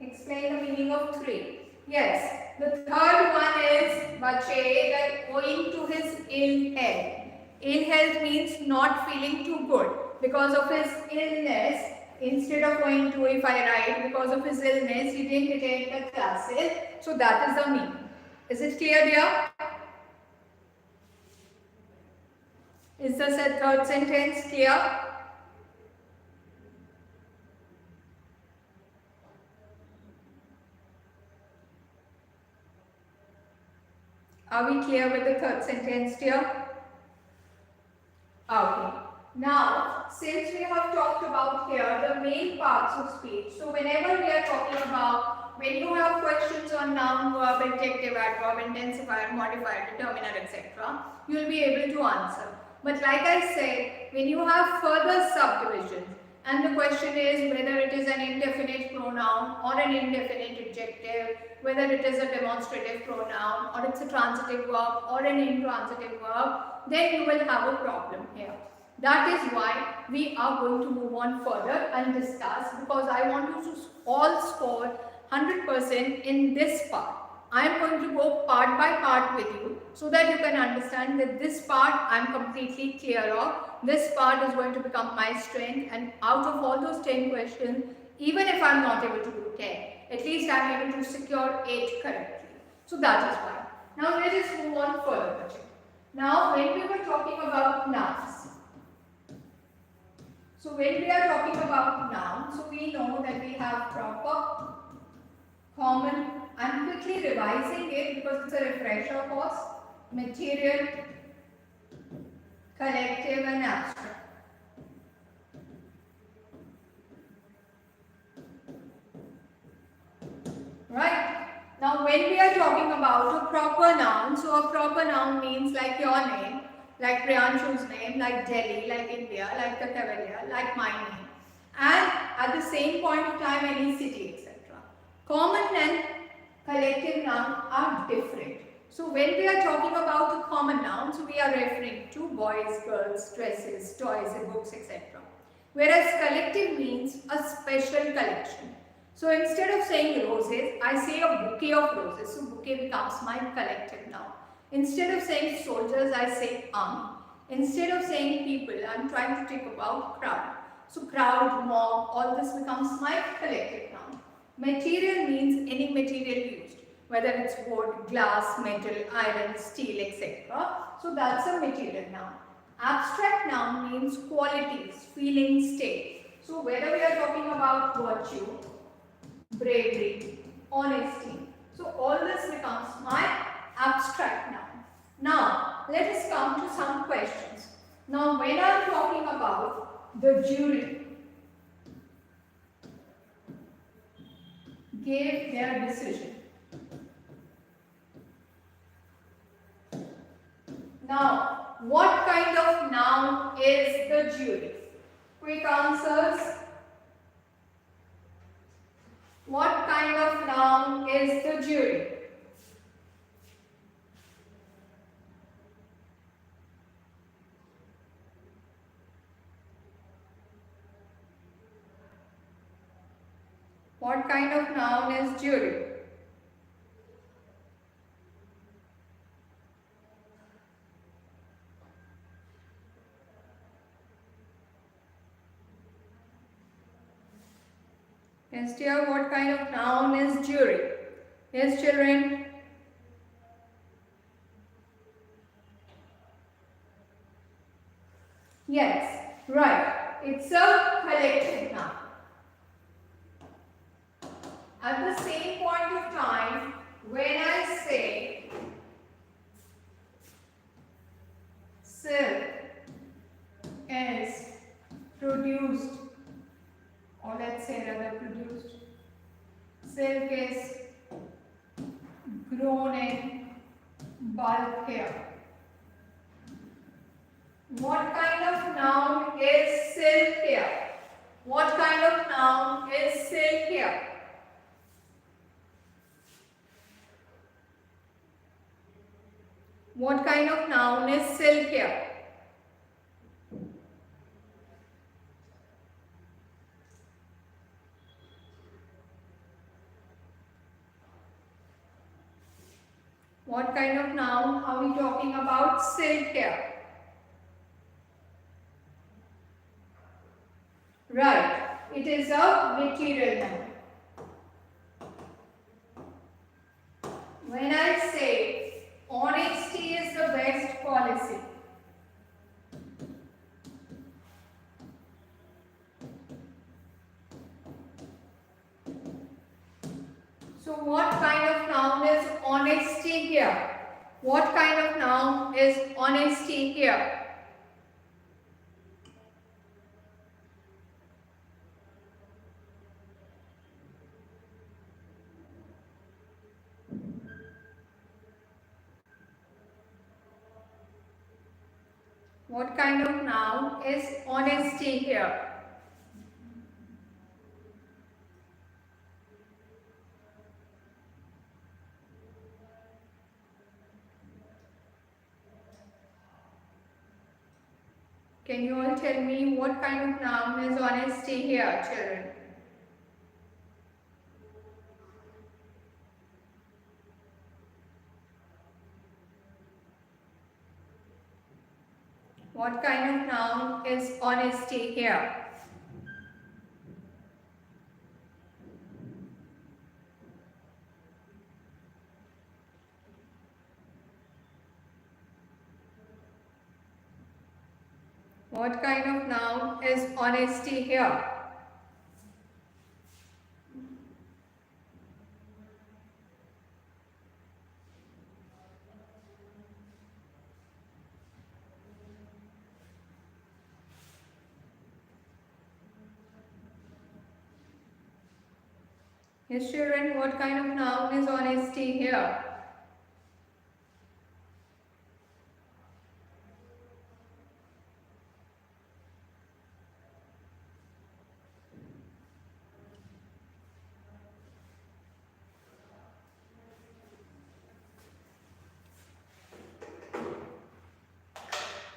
Explain the meaning of 3. Yes, the third one is, Bache, that owing to his ill health. Ill health means not feeling too good. Because of his illness, instead of owing to, if I write, because of his illness, he didn't attend the classes. So that is the meaning. Is it clear, dear? Is the third sentence clear? Are we clear with the third sentence here? Okay. Now, since we have talked about here the main parts of speech, so whenever we are talking about, when you have questions on noun, verb, adjective, adverb, intensifier, modifier, determiner, etc., you will be able to answer. But like I said, when you have further subdivisions, and the question is whether it is an indefinite pronoun or an indefinite adjective, whether it is a demonstrative pronoun or it's a transitive verb or an intransitive verb, then you will have a problem here. That is why we are going to move on further and discuss, because I want you to all score 100% in this part. I am going to go part by part with you so that you can understand that this part I am completely clear of. This part is going to become my strength, and out of all those 10 questions, even if I am not able to do 10, at least I am able to secure 8 correctly. So that is why. Now let us move on further. Now when we were talking about nouns, so when we are talking about nouns, so we know that we have proper, common, I'm quickly revising it because it's a refresher course, material, collective and abstract. Right? Now when we are talking about a proper noun, so a proper noun means like your name, like Priyanshu's name, like Delhi, like India, like the Cavalier, like my name, and at the same point of time any city, etc. Common and collective noun are different. So when we are talking about a common noun, so we are referring to boys, girls, dresses, toys, books, etc. Whereas collective means a special collection. So instead of saying roses, I say a bouquet of roses. So bouquet becomes my collective noun. Instead of saying soldiers, I say army. Instead of saying people, I am trying to think about crowd. So crowd, mob, all this becomes my collective noun. Material means any material used. whether it's wood, glass, metal, iron, steel, etc. So that's a material noun. Abstract noun means qualities, feeling, state. So whether we are talking about virtue, bravery, honesty, so all this becomes my abstract noun. Now let us come to some questions. Now when I am talking about the jury gave their decision. Now, what kind of noun is the jury? Quick answers. What kind of noun is the jury? What kind of noun is jury? Yes, dear, what kind of noun is jury? Yes, children. Yes, right. It's a collective noun. At the same point of time, when I say silk is produced, or let's say rather produced, silk is grown in bulk here. What kind of noun is silk here? What kind of noun is silk here? What kind of noun is silk here? What kind of noun are we talking about? Silk here. Right. It is a material noun. When I say honesty is the best policy, so what kind of noun is honesty here? What kind of noun is honesty here? What kind of noun is honesty here? Can you all tell me what kind of noun is honesty here, children? What kind of noun is honesty here? What kind of noun is honesty here? Yes, children, what kind of noun is honesty here?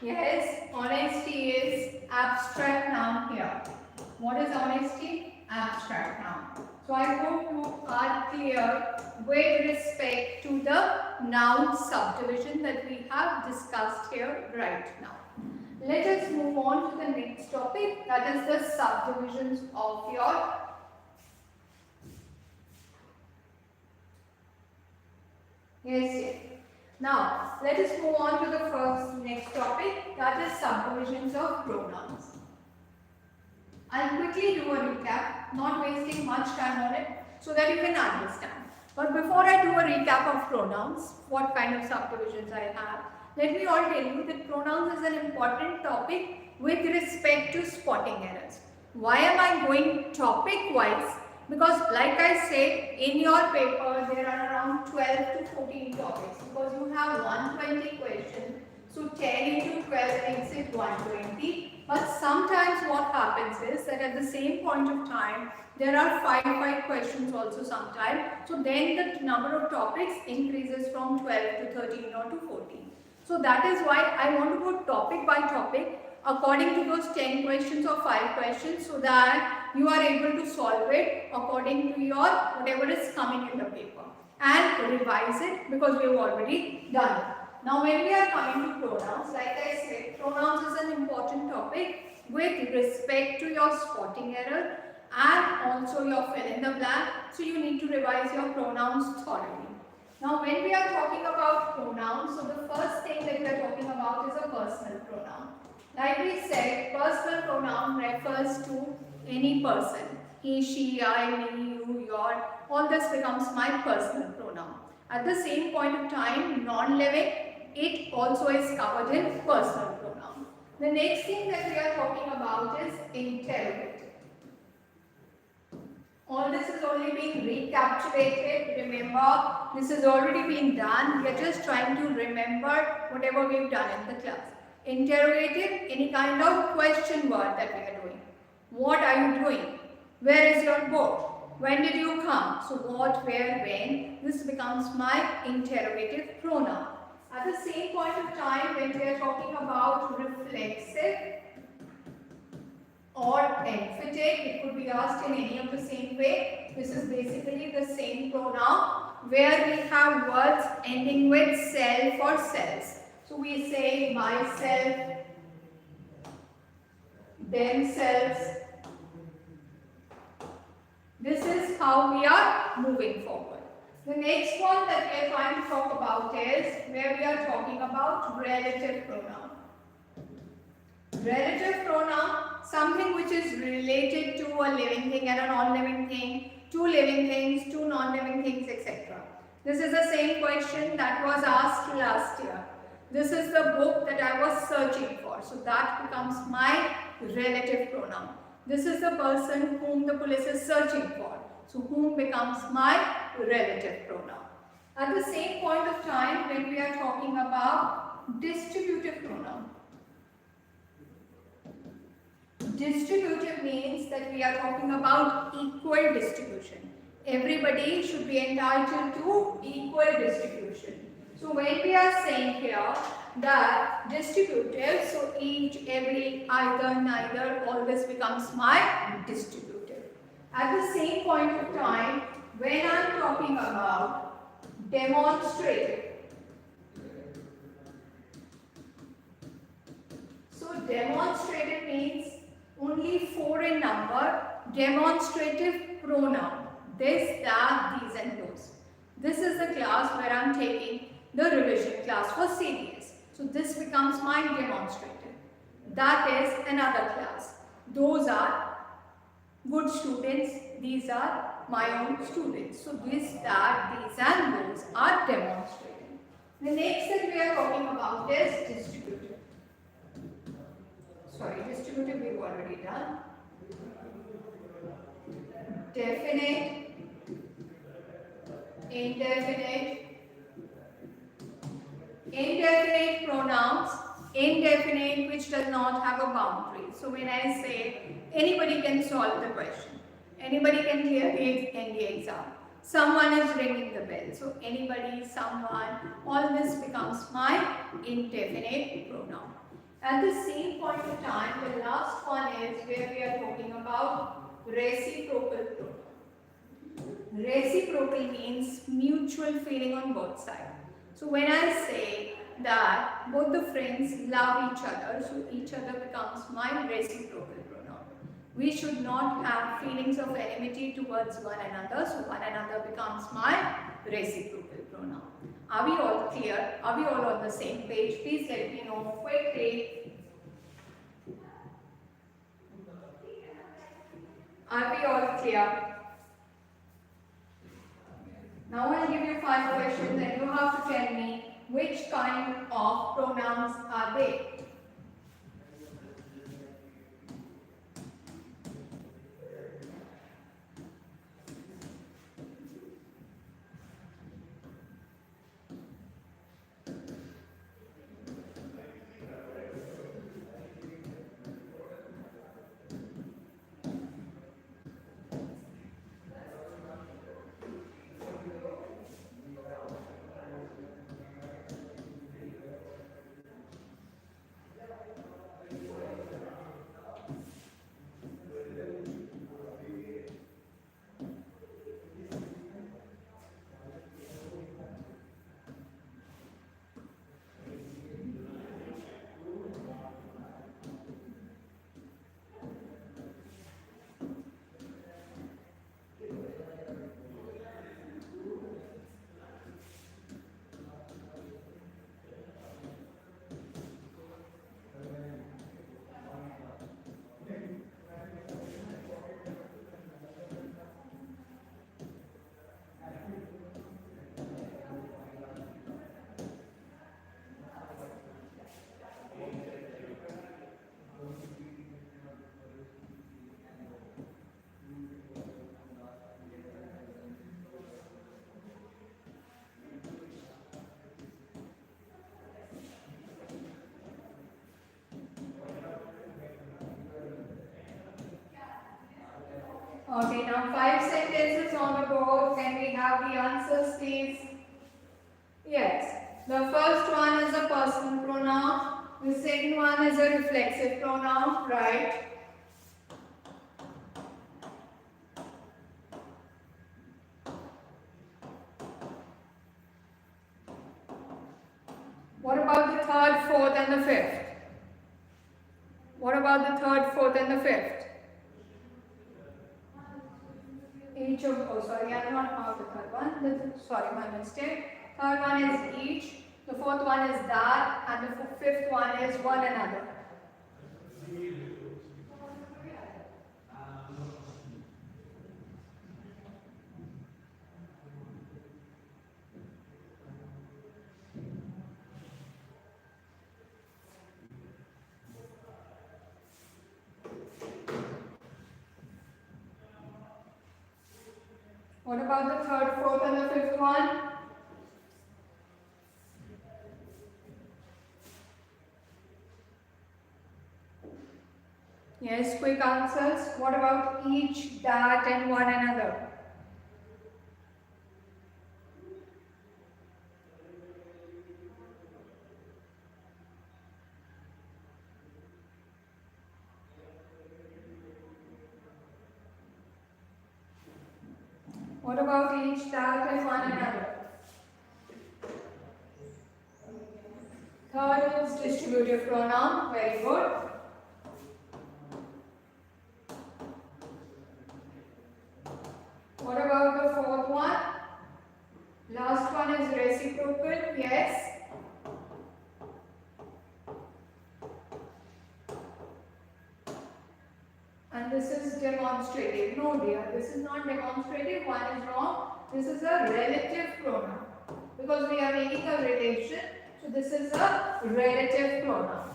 Yes, honesty is abstract noun here. What is honesty? Abstract noun. So I hope you are clear with respect to the noun subdivision that we have discussed here right now. Let us move on to the next topic, that is the subdivisions of your Yes, yes. Now, let us move on to the next topic, that is subdivisions of pronouns. I'll quickly do a recap, not wasting much time on it, so that you can understand. But before I do a recap of pronouns, what kind of subdivisions I have, let me all tell you that pronouns is an important topic with respect to spotting errors. Why am I going topic wise? Because like I said, in your paper there are around 12 to 14 topics, because you have 120 questions. So 10 into 12 makes it 120. But sometimes what happens is that at the same point of time, there are 5 questions also sometimes. So then the number of topics increases from 12 to 13 or to 14. So that is why I want to go topic by topic according to those 10 questions or 5 questions, so that you are able to solve it according to your whatever is coming in the paper and revise it, because we have already done it. Now when we are coming to pronouns, like I said, pronouns is an important topic with respect to your spotting error and also your fill in the blank. So you need to revise your pronouns thoroughly. Now when we are talking about pronouns, so the first thing that we are talking about is a personal pronoun. Like we said, personal pronoun refers to any person. He, she, I, me, you, your, all this becomes my personal pronoun. At the same point of time, non-living, it also is covered in personal pronoun. The next thing that we are talking about is interrogative. All this is only being recapitulated. Remember, this has already been done. We are just trying to remember whatever we've done in the class. Interrogative, any kind of question word that we are doing. What are you doing? Where is your boat? When did you come? So what, where, when. This becomes my interrogative pronoun. At the same point of time, when we are talking about reflexive or emphatic, it could be asked in any of the same way. This is basically the same pronoun where we have words ending with self or selves. So we say myself, themselves. This is how we are moving forward. The next one that we are trying to talk about is where we are talking about relative pronoun. Relative pronoun, something which is related to a living thing and a non-living thing, two living things, two non-living things, etc. This is the same question that was asked last year. This is the book that I was searching for. So that becomes my relative pronoun. This is the person whom the police is searching for. So whom becomes my relative pronoun. At the same point of time, when we are talking about distributive pronoun. Distributive means that we are talking about equal distribution. Everybody should be entitled to equal distribution. So when we are saying here that distributive, so each, every, either, neither, all this becomes my distributive. At the same point of time, when I am talking about demonstrative, so demonstrative means only 4 in number, demonstrative pronoun, this, that, these and those. This is the class where I am taking the revision class for CDS. So this becomes my demonstrative. That is another class. Those are good students, these are my own students. So this, that, these and those are demonstrative. The next that we are talking about is distributive. Sorry, distributive we've already done. Definite, indefinite, indefinite pronouns, indefinite which does not have a boundary. So when I say anybody can solve the question, anybody can clear the exam, someone is ringing the bell, so anybody, someone, all this becomes my indefinite pronoun. At the same point of time, the last one is where we are talking about reciprocal pronoun. Reciprocal means mutual feeling on both sides. So when I say that both the friends love each other, so each other becomes my reciprocal pronoun. We should not have feelings of enmity towards one another, so one another becomes my reciprocal pronoun. Are we all clear? Are we all on the same page? Please let me know quickly. Are we all clear? Now I'll give you 5 questions and you have to tell me which kind of pronouns are they. Okay, now 5 sentences on the board. Can we have the answers, please? Yes. The first one is a personal pronoun. The second one is a reflexive pronoun, right? What about the third, fourth, and the fifth? What about the third, fourth, and the fifth? Each of, oh sorry, I do not have the third one. Sorry, my mistake. Third one is each. The fourth one is that, and the fifth one is one another. What about the third, fourth, and the fifth one? Yes, quick answers. What about each, that, and one another? What about each, that, and one another? Third is distributive pronoun. Very good. What about the fourth one? Last one is reciprocal. Yes. And this is demonstrative. No dear, this is not demonstrative. One is wrong. This is a relative pronoun. Because we are making a relation. So this is a relative pronoun.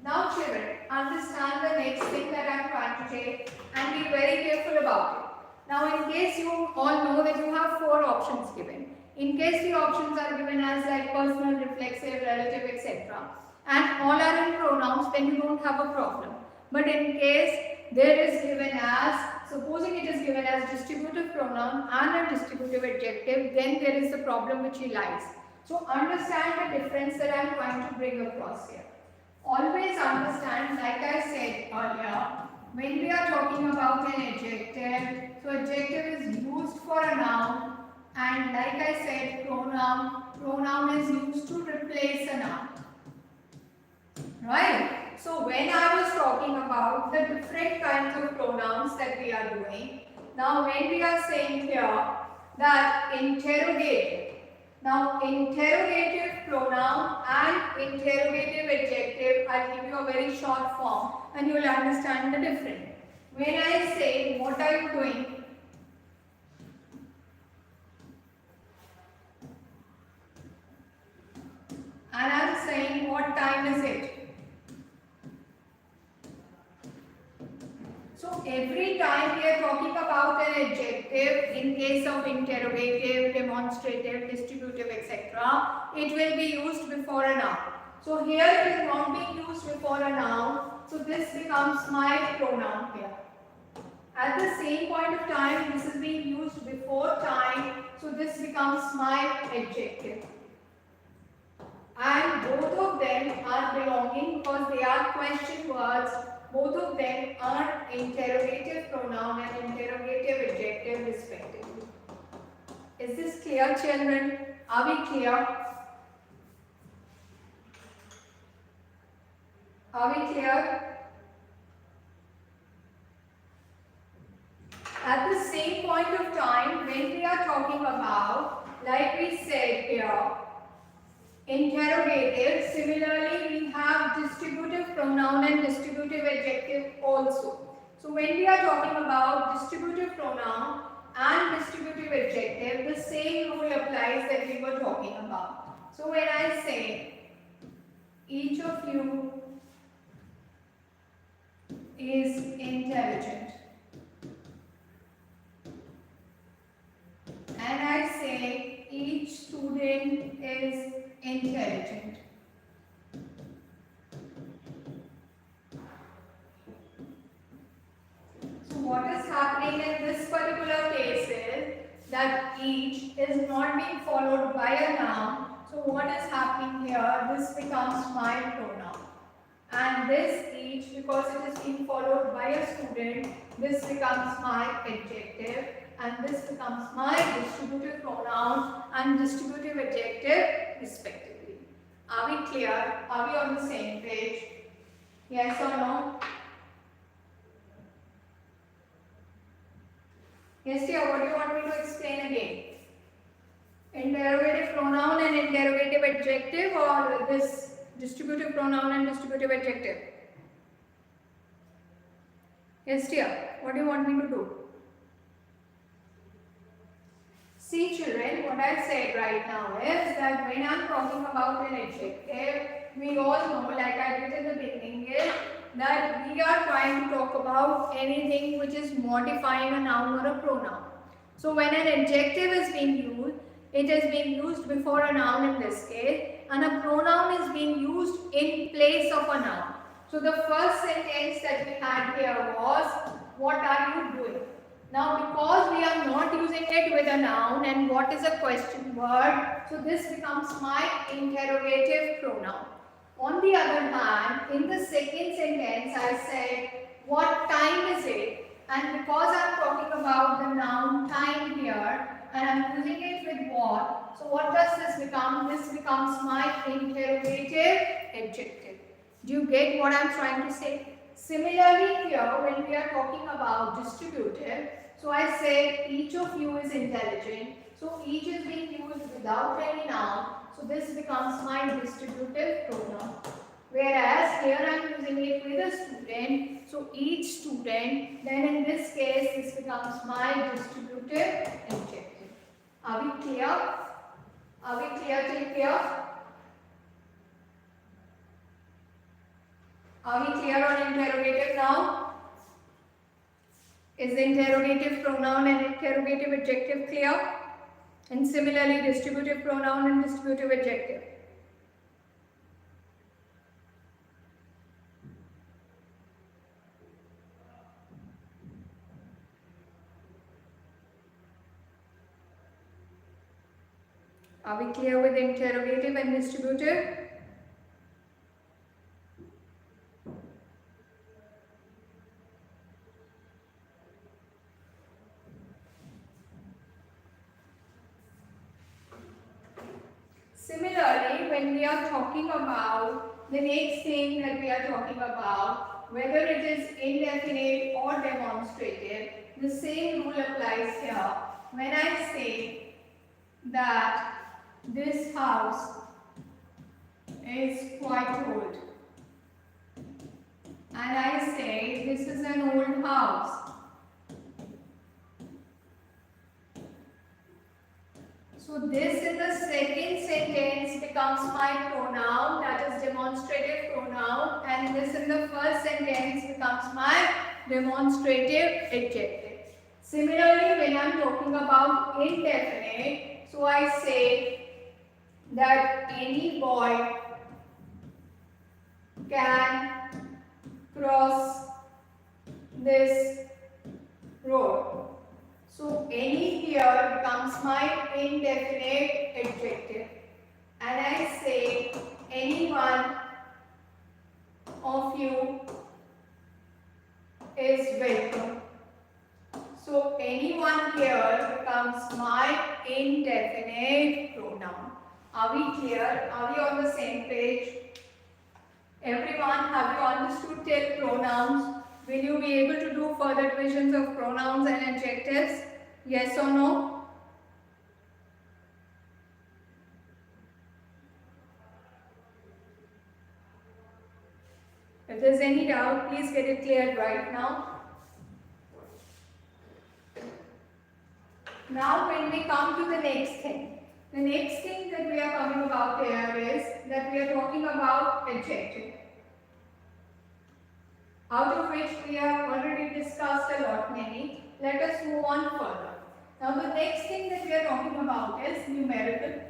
Now children, understand the next thing that I am trying to take and be very careful about it. Now in case you all know that you have 4 options given. In case the options are given as like personal, reflexive, relative, etc. and all are in pronouns, then you don't have a problem. But in case there is given as, supposing it is given as distributive pronoun and a distributive adjective, then there is the problem which lies. So understand the difference that I am trying to bring across here. Always understand, like I said earlier, when we are talking about an adjective, so adjective is used for a noun, and like I said, pronoun is used to replace a noun. Right? So when I was talking about the different kinds of pronouns that we are doing, now when we are saying here that interrogative, Now, interrogative pronoun and interrogative adjective, I'll give you a very short form and you will understand the difference. When I say, what are you doing? And I'm saying, what time is it? So every time we are talking about an adjective, in case of interrogative, demonstrative, distributive, etc., it will be used before a noun. So here it is not being used before a noun, so this becomes my pronoun here. At the same point of time, this is being used before time, so this becomes my adjective. And both of them are belonging because they are question words. Both of them are interrogative pronoun and interrogative adjective respectively. Is this clear, children? Are we clear? Are we clear? At the same point of time, when we are talking about, like we said here, interrogative, similarly we have distributive pronoun and distributive adjective also. So when we are talking about distributive pronoun and distributive adjective, the same rule applies that we were talking about. So when I say, each of you is intelligent, and I say, each student is intelligent. So what is happening in this particular case is that each is not being followed by a noun. So what is happening here? This becomes my pronoun. And this each, because it is being followed by a student, this becomes my adjective. And this becomes my distributive pronoun and distributive adjective respectively. Are we clear? Are we on the same page? Yes or no? Yes, dear, what do you want me to explain again? Interrogative pronoun and interrogative adjective, or this distributive pronoun and distributive adjective? Yes, dear, what do you want me to do? See, children, what I said right now is that when I'm talking about an adjective, we all know, like I did in the beginning, is that we are trying to talk about anything which is modifying a noun or a pronoun. So when an adjective is being used, it is being used before a noun in this case, and a pronoun is being used in place of a noun. So the first sentence that we had here was, what are you doing? Now because we are not using it with a noun and what is a question word, so this becomes my interrogative pronoun. On the other hand, in the second sentence I said, what time is it? And because I am talking about the noun time here and I am using it with what, so what does this become? This becomes my interrogative adjective. Do you get what I am trying to say? Similarly here, when we are talking about distributive, so I say each of you is intelligent. So each is being used without any noun. So this becomes my distributive pronoun. Whereas here I am using it with a student. So each student, then in this case this becomes my distributive adjective. Are we clear? Are we clear till here? Are we clear on interrogative now? Is the interrogative pronoun and interrogative adjective clear? And similarly distributive pronoun and distributive adjective. Are we clear with interrogative and distributive? Similarly, when we are talking about the next thing that we are talking about, whether it is indefinite or demonstrative, the same rule applies here. When I say that this house is quite old. And I say this is an old house. So this in the second sentence becomes my pronoun, that is demonstrative pronoun, and this in the first sentence becomes my demonstrative adjective. Similarly, when I am talking about indefinite, so I say that any boy can cross this road. So any here becomes my indefinite adjective, and I say any one of you is welcome. So anyone here becomes my indefinite pronoun. Are we clear? Are we on the same page? Everyone, have you understood till pronouns? Will you be able to do further divisions of pronouns and adjectives? Yes or no? If there's any doubt, please get it cleared right now. Now when we come to the next thing. The next thing that we are coming about here is that we are talking about adjective, out of which we have already discussed a lot many. Let us move on further. Now the next thing that we are talking about is numerical.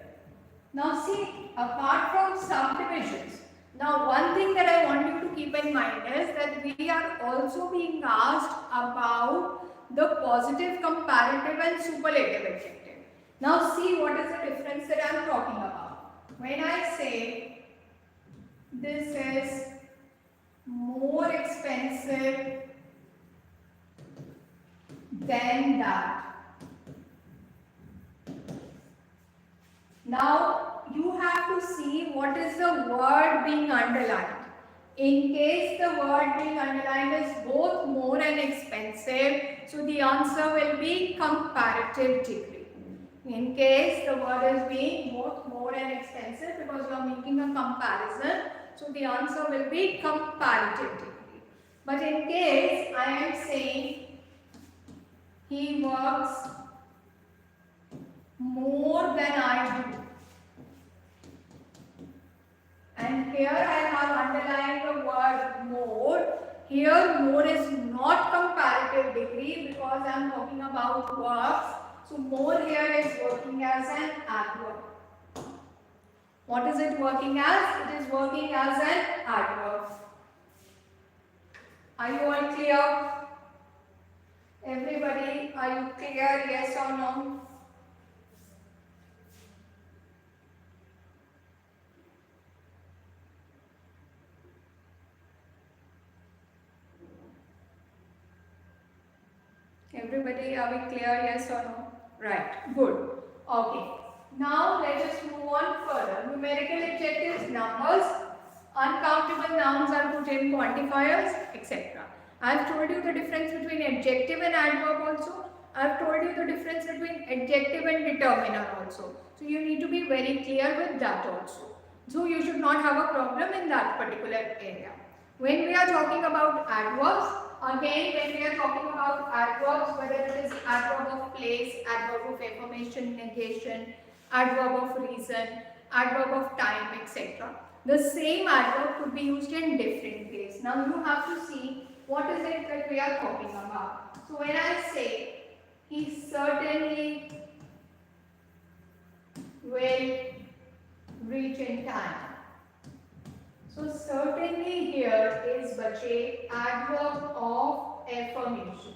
Now see, apart from subdivisions, now one thing that I want you to keep in mind is that we are also being asked about the positive, comparative and superlative adjective. Now see what is the difference that I am talking about. When I say this is more expensive than that. Now you have to see what is the word being underlined. In case the word being underlined is both more and expensive, so the answer will be comparative degree. In case the word is being both more and expensive, because you are making a comparison, so the answer will be comparative degree. But in case I am saying he works more than I do, and here I have underlined the word more. Here more is not comparative degree because I am talking about works. So more here is working as an adverb. What is it working as? It is working as an adverb. Are you all clear? Everybody, are you clear? Yes or no? Everybody, are we clear? Yes or no? Right, good. Okay. Now let us move on further. Numerical adjectives, numbers, uncountable nouns are put in quantifiers, etc. I have told you the difference between adjective and adverb also. I have told you the difference between adjective and determiner also. So you need to be very clear with that also. So you should not have a problem in that particular area. When we are talking about adverbs, again when we are talking about adverbs, whether it is adverb of place, adverb of affirmation, negation, adverb of reason, adverb of time, etc. The same adverb could be used in different ways. Now you have to see what is it that we are talking about. So when I say he certainly will reach in time. So certainly here is bache adverb of affirmation.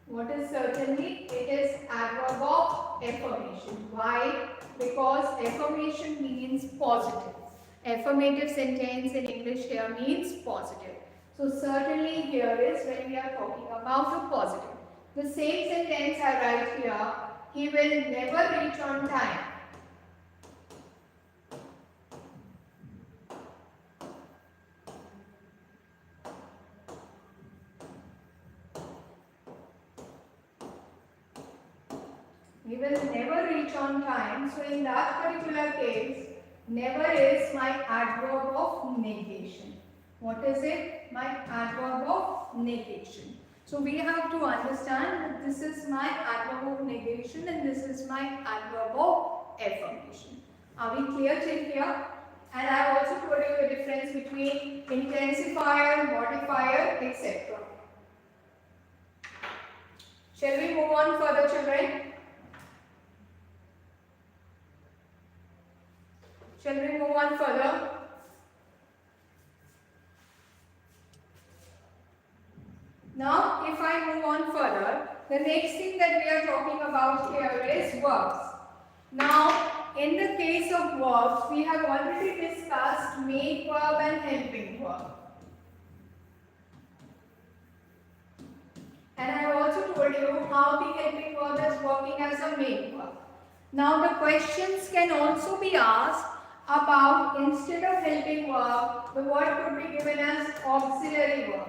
What is certainly? It is adverb of affirmation. Why? Because affirmation means positive. Affirmative sentence in English here means positive. So certainly here is when we are talking about a positive. The same sentence I write here, he will never reach on time. We will never reach on time. So in that particular case, never is my adverb of negation. What is it? My adverb of negation. So we have to understand that this is my adverb of negation and this is my adverb of affirmation. Are we clear till here? And I have also told you the difference between intensifier, modifier, etc. Shall we move on further, children? Shall we move on further? Now, if I move on further, the next thing that we are talking about here is verbs. Now, in the case of verbs, we have already discussed main verb and helping verb. And I have also told you how the helping verb is working as a main verb. Now, the questions can also be asked about, instead of helping verb, the word could be given as auxiliary verb.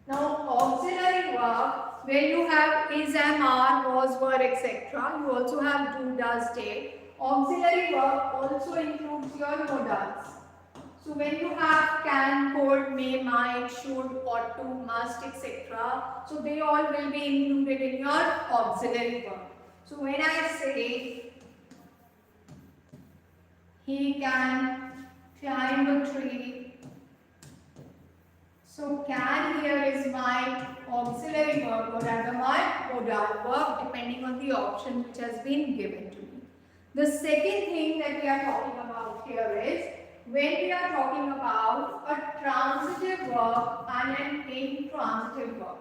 Now, auxiliary verb, where you have is, am, are, was, were, etc. You also have do, does, did. Auxiliary verb also includes your modals. So, when you have can, could, may, might, should, ought to, must, etc. So, they all will be included in your auxiliary verb. So, when I say he can climb a tree, so can here is my auxiliary verb or rather my modal verb depending on the option which has been given to me. The second thing that we are talking about here is when we are talking about a transitive verb and an intransitive verb.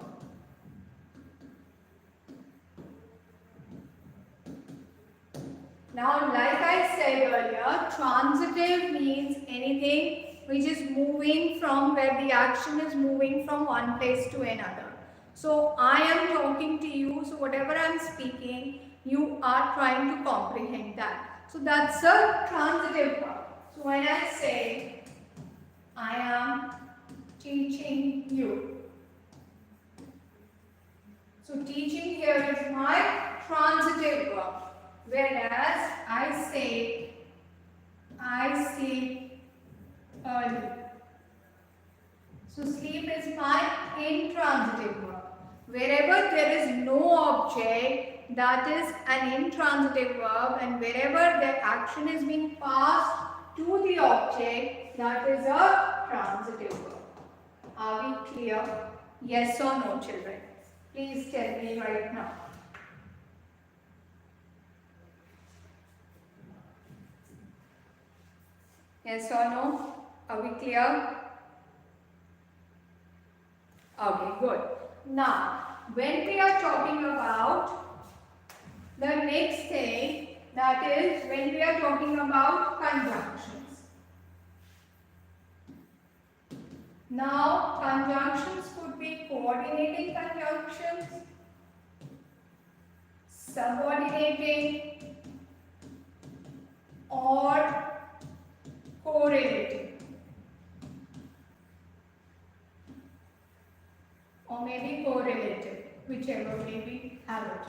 Now, like I said earlier, transitive means anything which is moving from where the action is moving from one place to another. So, I am talking to you, so whatever I am speaking, you are trying to comprehend that. So, that's a transitive verb. So, when I say, I am teaching you. So, teaching here is my transitive verb. Whereas I say, I sleep early. So, sleep is my intransitive verb. Wherever there is no object, that is an intransitive verb, and wherever the action is being passed to the object, that is a transitive verb. Are we clear? Yes or no, children? Please tell me right now. Yes or no? Are we clear? Okay, good. Now, when we are talking about the next thing, that is when we are talking about conjunctions. Now, conjunctions could be coordinating conjunctions, subordinating, or correlating, or maybe correlative, whichever may be have it.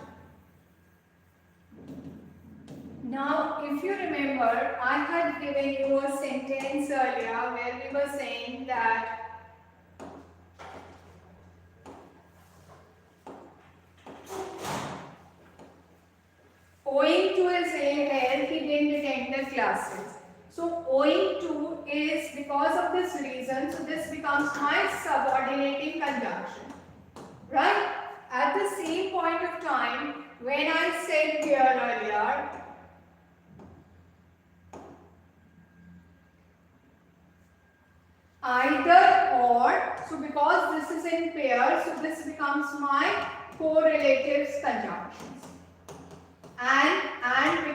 Now, if you remember, I had given you a sentence earlier where we were saying that owing to his ill health, he didn't attend the classes. So, owing to is because of this reason, so this becomes my subordinating conjunction. Right? At the same point of time, when I said here earlier, either or, so because this is in pair, so this becomes my correlatives conjunctions. And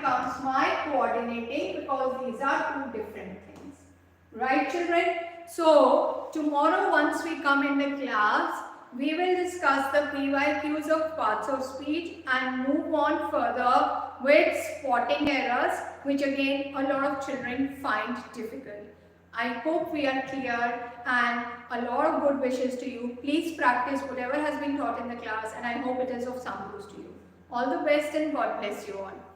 becomes my coordinating because these are two different things. Right, children? So, tomorrow once we come in the class, we will discuss the PYQs of parts of speech and move on further with spotting errors, which again a lot of children find difficult. I hope we are clear and a lot of good wishes to you. Please practice whatever has been taught in the class and I hope it is of some use to you. All the best and God bless you all.